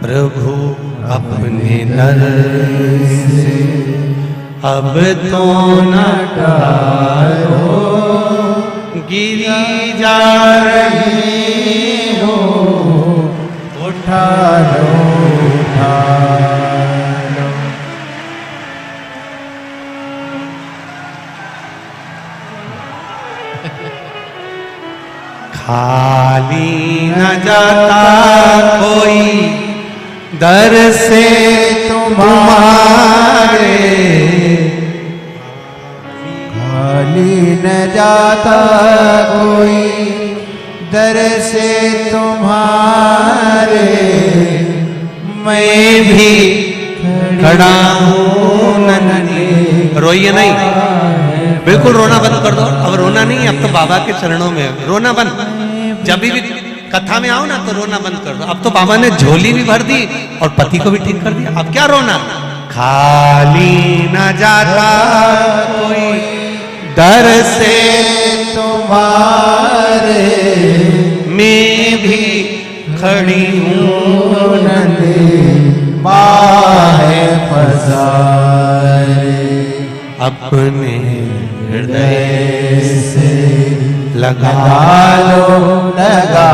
A: प्रभु अपने दर से अब तो न टालो, गिरी जा रही हो उठा लो उठा लो। खाली न जाता कोई दर से तुम्हारे,
B: खाली न जाता कोई दर से तुम्हारे,
A: मैं भी खड़ा हूँ नन्हे। रोइए नहीं, बिल्कुल रोना बंद कर दो, अब रोना नहीं, अब तो बाबा के चरणों में रोना बंद। जब भी कथा में आओ ना तो रोना बंद कर दो, अब तो बाबा ने झोली भी भर दी और पति को भी ठीक कर दिया, अब क्या रोना? खाली न जाता कोई दर से तुम्हारे, मैं भी खड़ी हूँ
B: बाहें पसारे,
A: अपने हृदय से लगा
B: लगा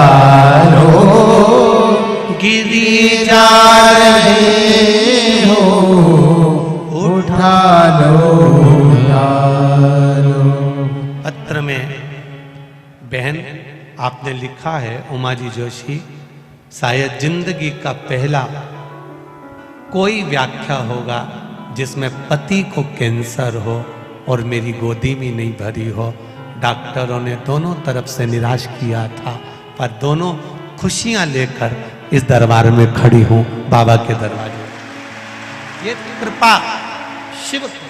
B: लो,
A: गिरी जा रही
B: हो उठा लो उठा लो।
A: पत्र में बहन आपने लिखा है, उमा जी जोशी, शायद जिंदगी का पहला कोई व्याख्या होगा जिसमें पति को कैंसर हो और मेरी गोदी में नहीं भरी हो। डॉक्टरों ने दोनों तरफ से निराश किया था, पर दोनों खुशियां लेकर इस दरबार में खड़ी हूं, बाबा के दरवाजे। ये कृपा शिव की,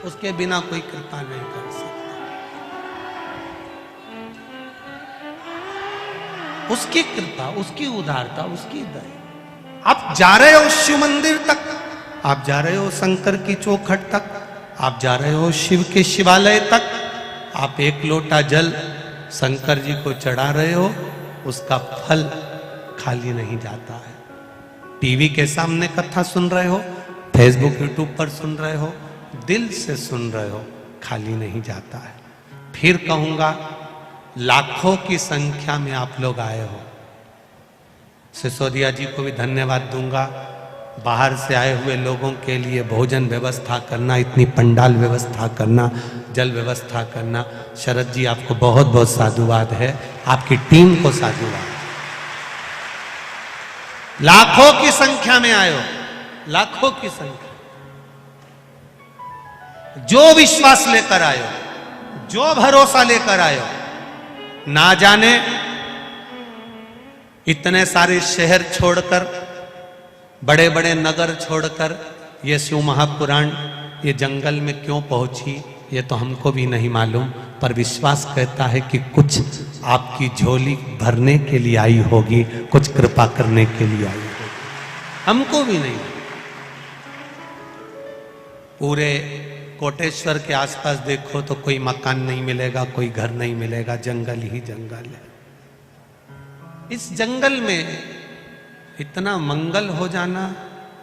A: उसके बिना कोई कृपा नहीं कर सकता। उसकी कृपा, उसकी उदारता, उसकी दया। आप जा रहे हो शिव मंदिर तक, आप जा रहे हो शंकर की चौखट तक, आप जा रहे हो शिव के शिवालय तक, आप एक लोटा जल शंकर जी को चढ़ा रहे हो, उसका फल खाली नहीं जाता है। टीवी के सामने कथा सुन रहे हो, फेसबुक यूट्यूब पर सुन रहे हो, दिल से सुन रहे हो, खाली नहीं जाता है। फिर कहूंगा, लाखों की संख्या में आप लोग आए हो। सिसोदिया जी को भी धन्यवाद दूंगा, बाहर से आए हुए लोगों के लिए भोजन व्यवस्था करना, इतनी पंडाल व्यवस्था करना, जल व्यवस्था करना। शरद जी आपको बहुत बहुत साधुवाद है, आपकी टीम को साधुवाद। लाखों की संख्या में आए हो, लाखों की संख्या। जो विश्वास लेकर आए हो, जो भरोसा लेकर आए हो, ना जाने इतने सारे शहर छोड़कर, बड़े बड़े नगर छोड़कर ये शिव महापुराण ये जंगल में क्यों पहुंची, ये तो हमको भी नहीं मालूम, पर विश्वास कहता है कि कुछ आपकी झोली भरने के लिए आई होगी, कुछ कृपा करने के लिए आई होगी, हमको भी नहीं। पूरे कोटेश्वर के आसपास देखो तो कोई मकान नहीं मिलेगा, कोई घर नहीं मिलेगा, जंगल ही जंगल है। इस जंगल में इतना मंगल हो जाना,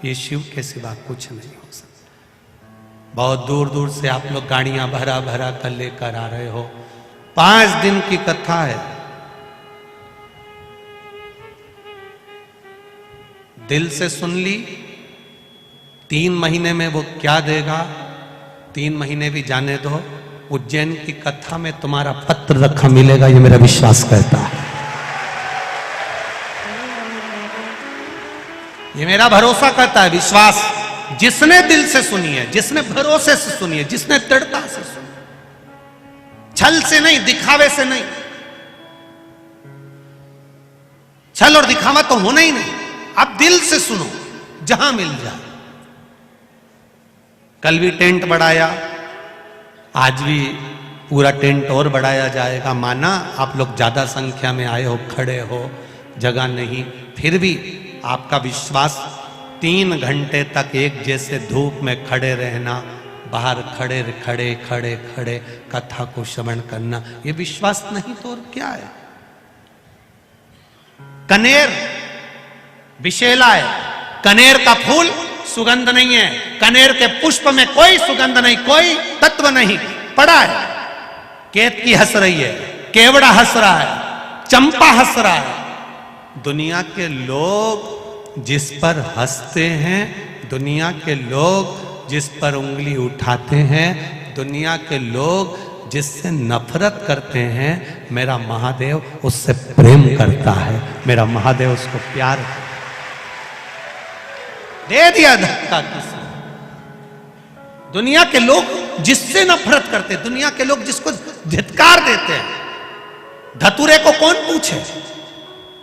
A: ये शिव के सिवा कुछ नहीं हो सकता। बहुत दूर दूर से आप लोग गाड़ियां भरा भरा कर लेकर आ रहे हो। 5 दिन की कथा है। दिल से सुन ली, 3 महीने में वो क्या देगा, 3 महीने भी जाने दो। उज्जैन की कथा में तुम्हारा पत्र रखा मिलेगा, ये मेरा विश्वास कहता है, ये मेरा भरोसा करता है। विश्वास जिसने दिल से सुनी है, जिसने भरोसे से सुनी है, जिसने दृढ़ता से सुनी, छल से नहीं, दिखावे से नहीं। छल और दिखावा तो होना ही नहीं। अब दिल से सुनो, जहां मिल जाए। कल भी टेंट बढ़ाया, आज भी पूरा टेंट और बढ़ाया जाएगा। माना आप लोग ज्यादा संख्या में आए हो, खड़े हो, जगह नहीं, फिर भी आपका विश्वास 3 घंटे तक एक जैसे धूप में खड़े रहना, बाहर खड़े खड़े खड़े खड़े कथा को श्रवण करना, ये विश्वास नहीं तो और क्या है। कनेर विषैला है, कनेर का फूल सुगंध नहीं है, कनेर के पुष्प में कोई सुगंध नहीं, कोई तत्व नहीं। पड़ा है, केतकी हंस रही है, केवड़ा हंस रहा है, चंपा हंस रहा है। दुनिया के लोग जिस पर हंसते हैं, दुनिया के लोग जिस पर उंगली उठाते हैं, दुनिया के लोग जिससे नफरत करते हैं, मेरा महादेव उससे प्रेम करता है, मेरा महादेव उसको प्यार दे दिया धक्का किसी। दुनिया के लोग जिससे नफरत करते, दुनिया के लोग जिसको धिक्कार देते हैं, धतूरे को कौन पूछे,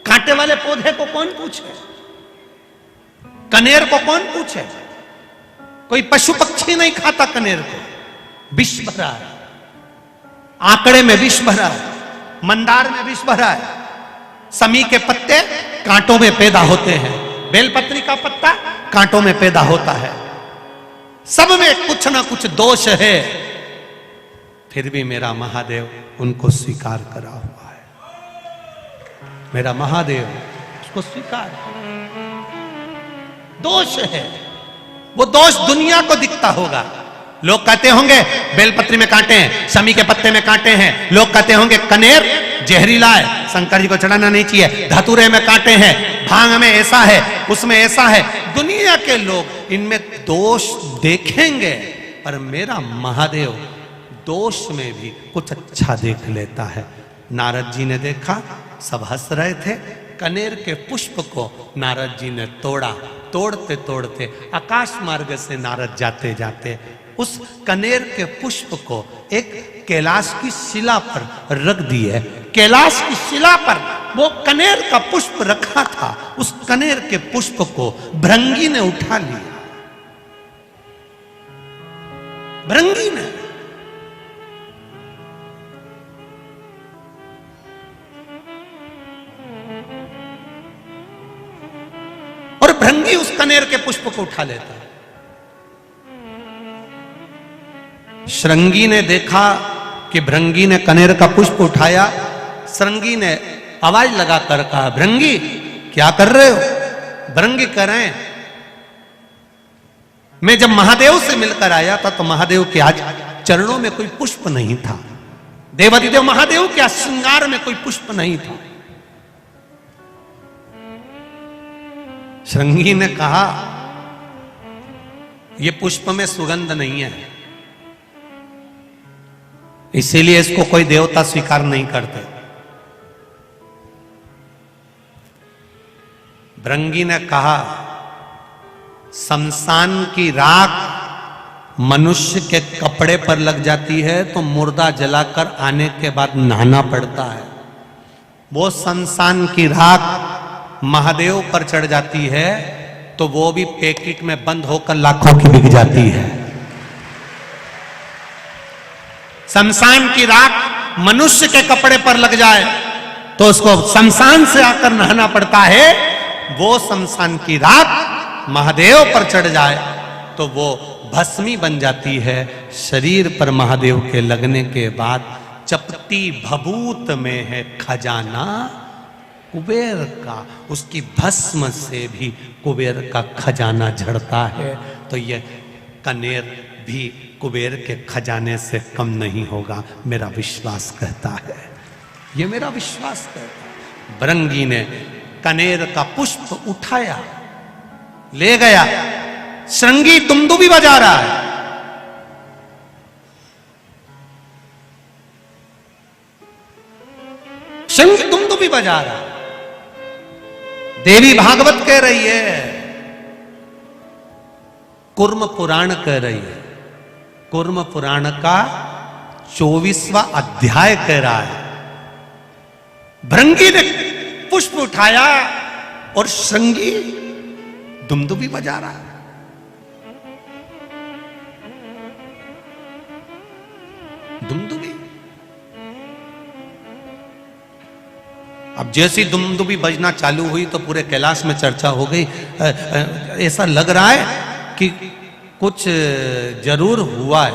A: कांटे वाले पौधे को कौन पूछे, कनेर को कौन पूछे। कोई पशु पक्षी नहीं खाता कनेर को, विष भरा है, आंकड़े में विष भरा है, मंदार में विष भरा है। समी के पत्ते कांटों में पैदा होते हैं, बेलपत्री का पत्ता कांटों में पैदा होता है, सब में कुछ ना कुछ दोष है। फिर भी मेरा महादेव उनको स्वीकार करा हुआ है, मेरा महादेव उसको स्वीकार। दोष है, वो दोष दुनिया को दिखता होगा। लोग कहते होंगे बेलपत्री में कांटे हैं, समी के पत्ते में कांटे हैं। लोग कहते होंगे कनेर जहरीला है, शंकर जी को चढ़ाना नहीं चाहिए। धतूरे में कांटे हैं, भांग में ऐसा है, उसमें ऐसा है। दुनिया के लोग इनमें दोष देखेंगे, पर मेरा महादेव दोष में भी कुछ अच्छा देख लेता है। नारद जी ने देखा, सब हंस रहे थे। कनेर के पुष्प को नारद जी ने तोड़ा। तोड़ते तोड़ते आकाश मार्ग से नारद जाते जाते उस कनेर के पुष्प को एक कैलाश की शिला पर रख दिए। कैलाश की शिला पर वो कनेर का पुष्प रखा था, उस कनेर के पुष्प को भृंगी ने उठा लिया। भृंगी ने और भृंगी उस कनेर के पुष्प को उठा लेता है। श्रृंगी ने देखा कि भृंगी ने कनेर का पुष्प उठाया। श्रृंगी ने आवाज लगाकर कहा, भृंगी क्या कर रहे हो? भृंगी कह रहे हैं, मैं जब महादेव से मिलकर आया था तो महादेव के आज चरणों में कोई पुष्प नहीं था। देवाधिदेव महादेव के श्रृंगार में कोई पुष्प नहीं था। श्रृंगी ने कहा, यह पुष्प में सुगंध नहीं है, इसीलिए इसको कोई देवता स्वीकार नहीं करते। भृंगी ने कहा, शमशान की राख मनुष्य के कपड़े पर लग जाती है तो मुर्दा जलाकर आने के बाद नहाना पड़ता है। वो शमशान की राख महादेव पर चढ़ जाती है तो वो भी पैकेट में बंद होकर लाखों की बिक जाती है। शमशान की राख मनुष्य के कपड़े पर लग जाए तो उसको शमशान से आकर नहाना पड़ता है। वो शमशान की राख महादेव पर चढ़ जाए तो वो भस्मी बन जाती है। शरीर पर महादेव के लगने के बाद चपटी भभूत में है खजाना कुबेर का, उसकी भस्म से भी कुबेर का खजाना झड़ता है। तो ये कनेर भी कुबेर के खजाने से कम नहीं होगा, मेरा विश्वास कहता है, ये मेरा विश्वास कहता है। भृंगी ने कनेर का पुष्प उठाया, ले गया। श्रृंगी दुमदुमी बजा रहा है। श्रृंगी दुमदुमी बजा रहा है। देवी भागवत कह रही है, कुर्म पुराण कह रही है, कुर्म पुराण का 24वां अध्याय कह रहा है। भृंगी ने पुष्प उठाया और श्रृंगी दुमदुमी बजा रहा है। दुमदुमी। अब जैसी दुमदुमी बजना चालू हुई तो पूरे कैलाश में चर्चा हो गई। ऐसा लग रहा है कि कुछ जरूर हुआ है।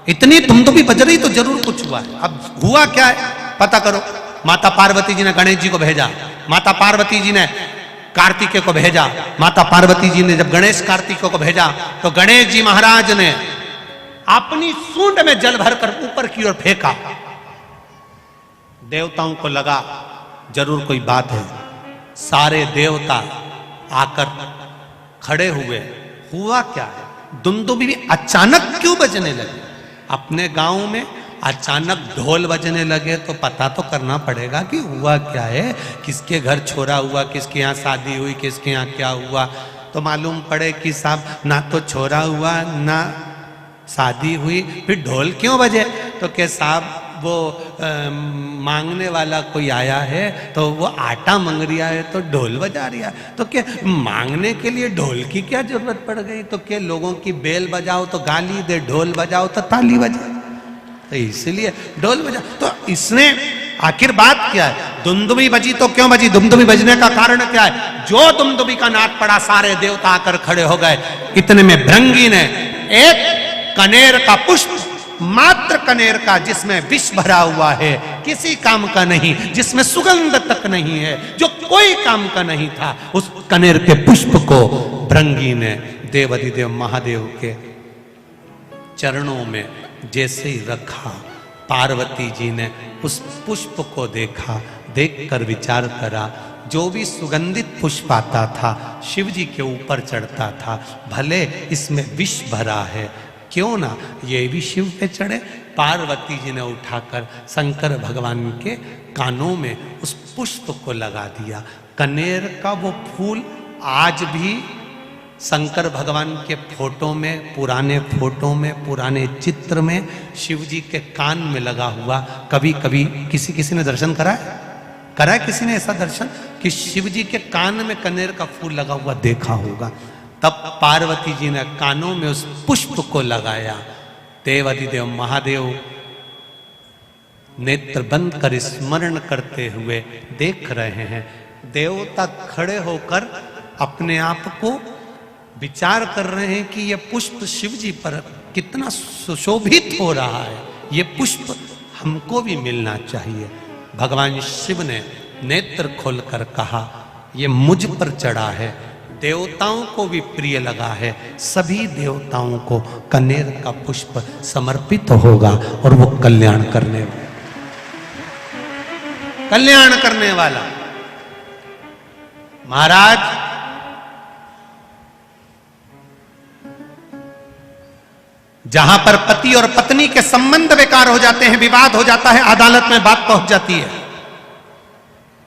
A: इतनी दुमदुमी बज रही तो जरूर कुछ हुआ है। अब हुआ क्या है पता करो। माता पार्वती जी ने गणेश जी को भेजा, माता पार्वती जी ने कार्तिकेय को भेजा। माता पार्वती जी ने जब गणेश कार्तिकेय को भेजा तो गणेश जी महाराज ने अपनी सूंड में जल भरकर ऊपर की ओर फेंका। देवताओं को लगा जरूर कोई बात है। सारे देवता आकर खड़े हुए। हुआ क्या है? दुमदुमी भी अचानक क्यों बजने लगे? अपने गांव में अचानक ढोल बजने लगे तो पता तो करना पड़ेगा कि हुआ क्या है, किसके घर छोरा हुआ, किसके यहाँ शादी हुई, किसके यहाँ क्या हुआ। तो मालूम पड़े कि साहब ना तो छोरा हुआ ना शादी हुई, फिर ढोल क्यों बजे? तो के साहब वो मांगने वाला कोई आया है तो वो आटा मांग रिया है तो ढोल बजा रिया है। तो क्या मांगने के लिए ढोल की क्या जरूरत पड़ गई? तो क्या लोगों की बेल बजाओ तो गाली दे, ढोल बजाओ तो ताली बजाए, तो इसलिए ढोल बजा। तो इसने आखिर बात क्या है? दुमदुमी बजी तो क्यों बजी? दुमदुमी बजने का कारण क्या है? जो दुमदुमी का नाद पड़ा सारे देवता आकर खड़े हो गए। इतने में भृंगी ने एक कनेर का पुष्प, मात्र कनेर का, जिसमें विष भरा हुआ है, किसी काम का नहीं, जिसमें सुगंध तक नहीं है, जो कोई काम का नहीं था, उस कनेर के पुष्प को भृंगी ने देवाधिदेव महादेव के चरणों में जैसे ही रखा, पार्वती जी ने उस पुष्प को देखा, देखकर विचार करा, जो भी सुगंधित पुष्प आता था शिव जी के ऊपर चढ़ता था, भले इसमें विष भरा है, क्यों ना ये भी शिव पे चढ़े। पार्वती जी ने उठाकर शंकर भगवान के कानों में उस पुष्प को लगा दिया। कनेर का वो फूल आज भी शंकर भगवान के फोटो में, पुराने फोटो में, पुराने चित्र में शिव जी के कान में लगा हुआ। कभी कभी किसी ने दर्शन करा है किसी ने ऐसा दर्शन कि शिव जी के कान में कनेर का फूल लगा हुआ देखा होगा। तब पार्वती जी ने कानों में उस पुष्प को लगाया। देवाधिदेव महादेव नेत्र बंद कर स्मरण करते हुए देख रहे हैं। देवता खड़े होकर अपने आप को विचार कर रहे हैं कि यह पुष्प शिव जी पर कितना सुशोभित हो रहा है, ये पुष्प हमको भी मिलना चाहिए। भगवान शिव ने नेत्र खोलकर कहा, ये मुझ पर चढ़ा है, देवताओं को भी प्रिय लगा है, सभी देवताओं को कनेर का पुष्प समर्पित होगा और वो कल्याण करने वाला। महाराज, जहां पर पति और पत्नी के संबंध बेकार हो जाते हैं, विवाद हो जाता है, अदालत में बात पहुंच जाती है,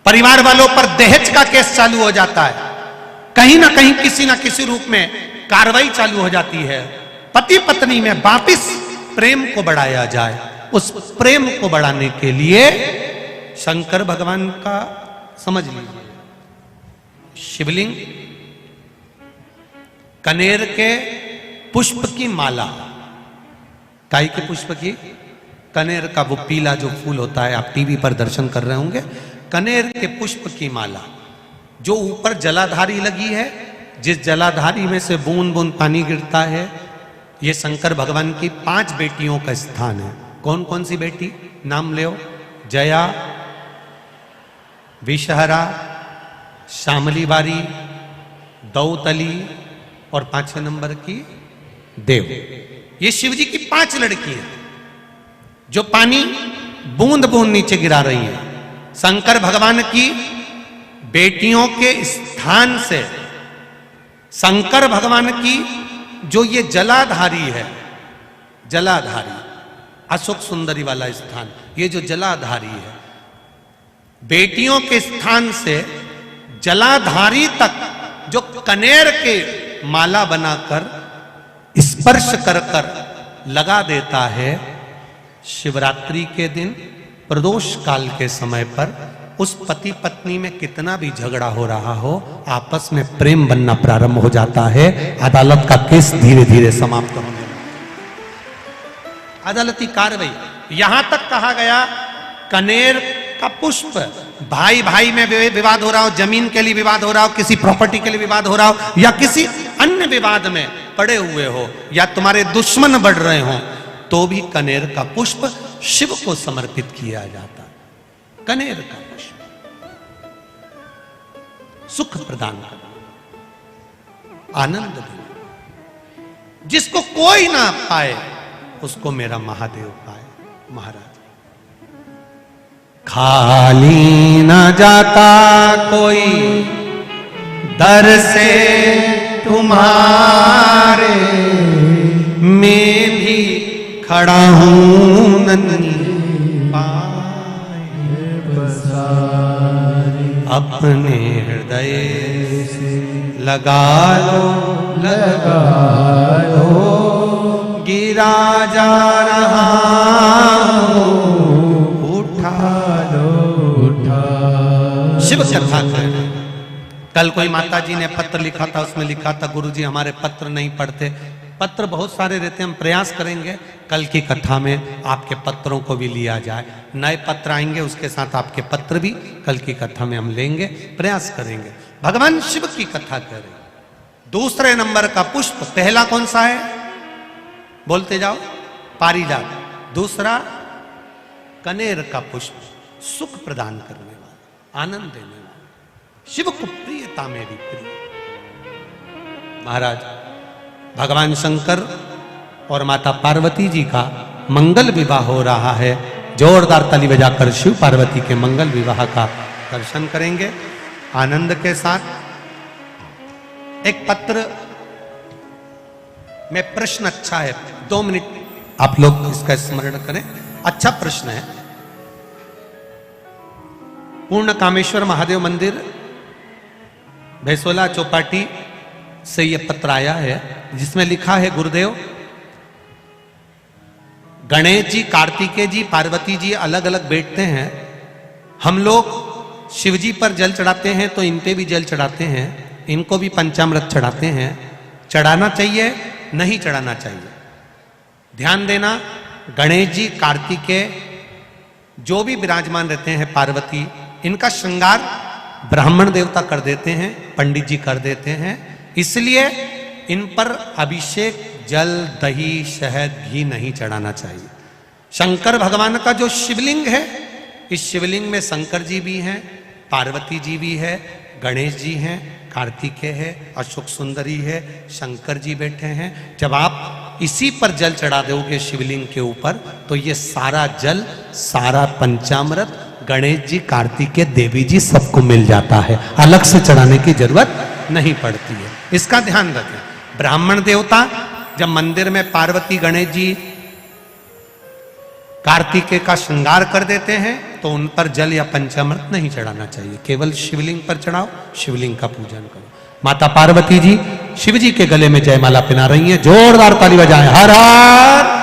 A: परिवार वालों पर दहेज का केस चालू हो जाता है, कहीं ना कहीं किसी ना किसी रूप में कार्रवाई चालू हो जाती है, पति पत्नी में वापिस प्रेम को बढ़ाया जाए। उस प्रेम को बढ़ाने के लिए शंकर भगवान का समझ लीजिए, शिवलिंग, कनेर के पुष्प की माला, काई के पुष्प की, कनेर का वो पीला जो फूल होता है, आप टीवी पर दर्शन कर रहे होंगे, कनेर के पुष्प की माला जो ऊपर जलाधारी लगी है, जिस जलाधारी में से बूंद बूंद पानी गिरता है, ये शंकर भगवान की 5 बेटियों का स्थान है। कौन कौन सी बेटी, नाम ले, जया, विषहरा, श्यामली बारी, दौतली और 5वें नंबर की देव। ये शिव जी की 5 लड़की हैं जो पानी बूंद बूंद नीचे गिरा रही हैं। शंकर भगवान की बेटियों के स्थान से शंकर भगवान की जो ये जलाधारी है, जलाधारी अशोक सुंदरी वाला स्थान, ये जो जलाधारी है, बेटियों के स्थान से जलाधारी तक जो कनेर के माला बनाकर स्पर्श कर कर लगा देता है, शिवरात्रि के दिन प्रदोष काल के समय पर उस पति पत्नी में कितना भी झगड़ा हो रहा हो, आपस में प्रेम बनना प्रारंभ हो जाता है। अदालत का केस धीरे धीरे समाप्त होने लगता है। अदालती कार्रवाई यहां तक कहा गया, कनेर का पुष्प, भाई भाई में विवाद हो रहा हो, जमीन के लिए विवाद हो रहा हो, किसी प्रॉपर्टी के लिए विवाद हो रहा हो, या किसी अन्य विवाद में पड़े हुए हो, या तुम्हारे दुश्मन बढ़ रहे हो, तो भी कनेर का पुष्प शिव को समर्पित किया जाता है। कनेर का पुष्प सुख प्रदान करना, आनंद देना, जिसको कोई ना पाए उसको मेरा महादेव पाए। महाराज, खाली ना जाता कोई दर से तुम्हारे, मैं भी खड़ा हूं नन्ही पाए बसारे, अपने हृदय से लगा लो गिरा जा रहा उठा लो शिव कथा करें। कल कोई माता जी ने पत्र लिखा था, उसमें लिखा था, गुरुजी हमारे पत्र नहीं पढ़ते। पत्र बहुत सारे रहते हैं, हम प्रयास करेंगे कल की कथा में आपके पत्रों को भी लिया जाए। नए पत्र आएंगे, उसके साथ आपके पत्र भी कल की कथा में हम लेंगे, प्रयास करेंगे। भगवान शिव की कथा करें। दूसरे नंबर का पुष्प, पहला कौन सा है, बोलते जाओ, पारिजात। दूसरा कनेर का पुष्प, सुख प्रदान करने वाला, आनंद देने वाला, शिव को प्रियता में भी प्रिय। महाराज, भगवान शंकर और माता पार्वती जी का मंगल विवाह हो रहा है। जोरदार ताली बजाकर शिव पार्वती के मंगल विवाह का दर्शन करेंगे आनंद के साथ। एक पत्र में प्रश्न अच्छा है, 2 मिनट आप लोग इसका स्मरण करें। अच्छा प्रश्न है। पूर्ण कामेश्वर महादेव मंदिर भैसोला चौपाटी से यह पत्र आया है, जिसमें लिखा है, गुरुदेव, गणेश जी, कार्तिकेय जी, पार्वती जी अलग अलग बैठते हैं। हम लोग शिव जी पर जल चढ़ाते हैं तो इन पे भी जल चढ़ाते हैं, इनको भी पंचामृत चढ़ाते हैं। चढ़ाना चाहिए, नहीं चढ़ाना चाहिए? ध्यान देना, गणेश जी, कार्तिकेय जो भी विराजमान रहते हैं, पार्वती, इनका श्रृंगार ब्राह्मण देवता कर देते हैं, पंडित जी कर देते हैं। इसलिए इन पर अभिषेक जल, दही, शहद, घी नहीं चढ़ाना चाहिए। शंकर भगवान का जो शिवलिंग है, इस शिवलिंग में शंकर जी भी हैं, पार्वती जी भी है, गणेश जी हैं, कार्तिकेय है, अशोक सुंदरी है, शंकर जी बैठे हैं। जब आप इसी पर जल चढ़ा दोगे शिवलिंग के ऊपर, तो ये सारा जल, सारा पंचामृत गणेश जी, कार्तिकेय, देवी जी सबको मिल जाता है, अलग से चढ़ाने की जरूरत नहीं पड़ती है। इसका ध्यान रखें। ब्राह्मण देवता जब मंदिर में पार्वती, गणेश जी, कार्तिकेय का श्रृंगार कर देते हैं, तो उन पर जल या पंचामृत नहीं चढ़ाना चाहिए, केवल शिवलिंग पर चढ़ाओ, शिवलिंग का पूजन करो। माता पार्वती जी शिव जी के गले में जयमाला पहना रही हैं, जोरदार ताली बजाएं, हर हर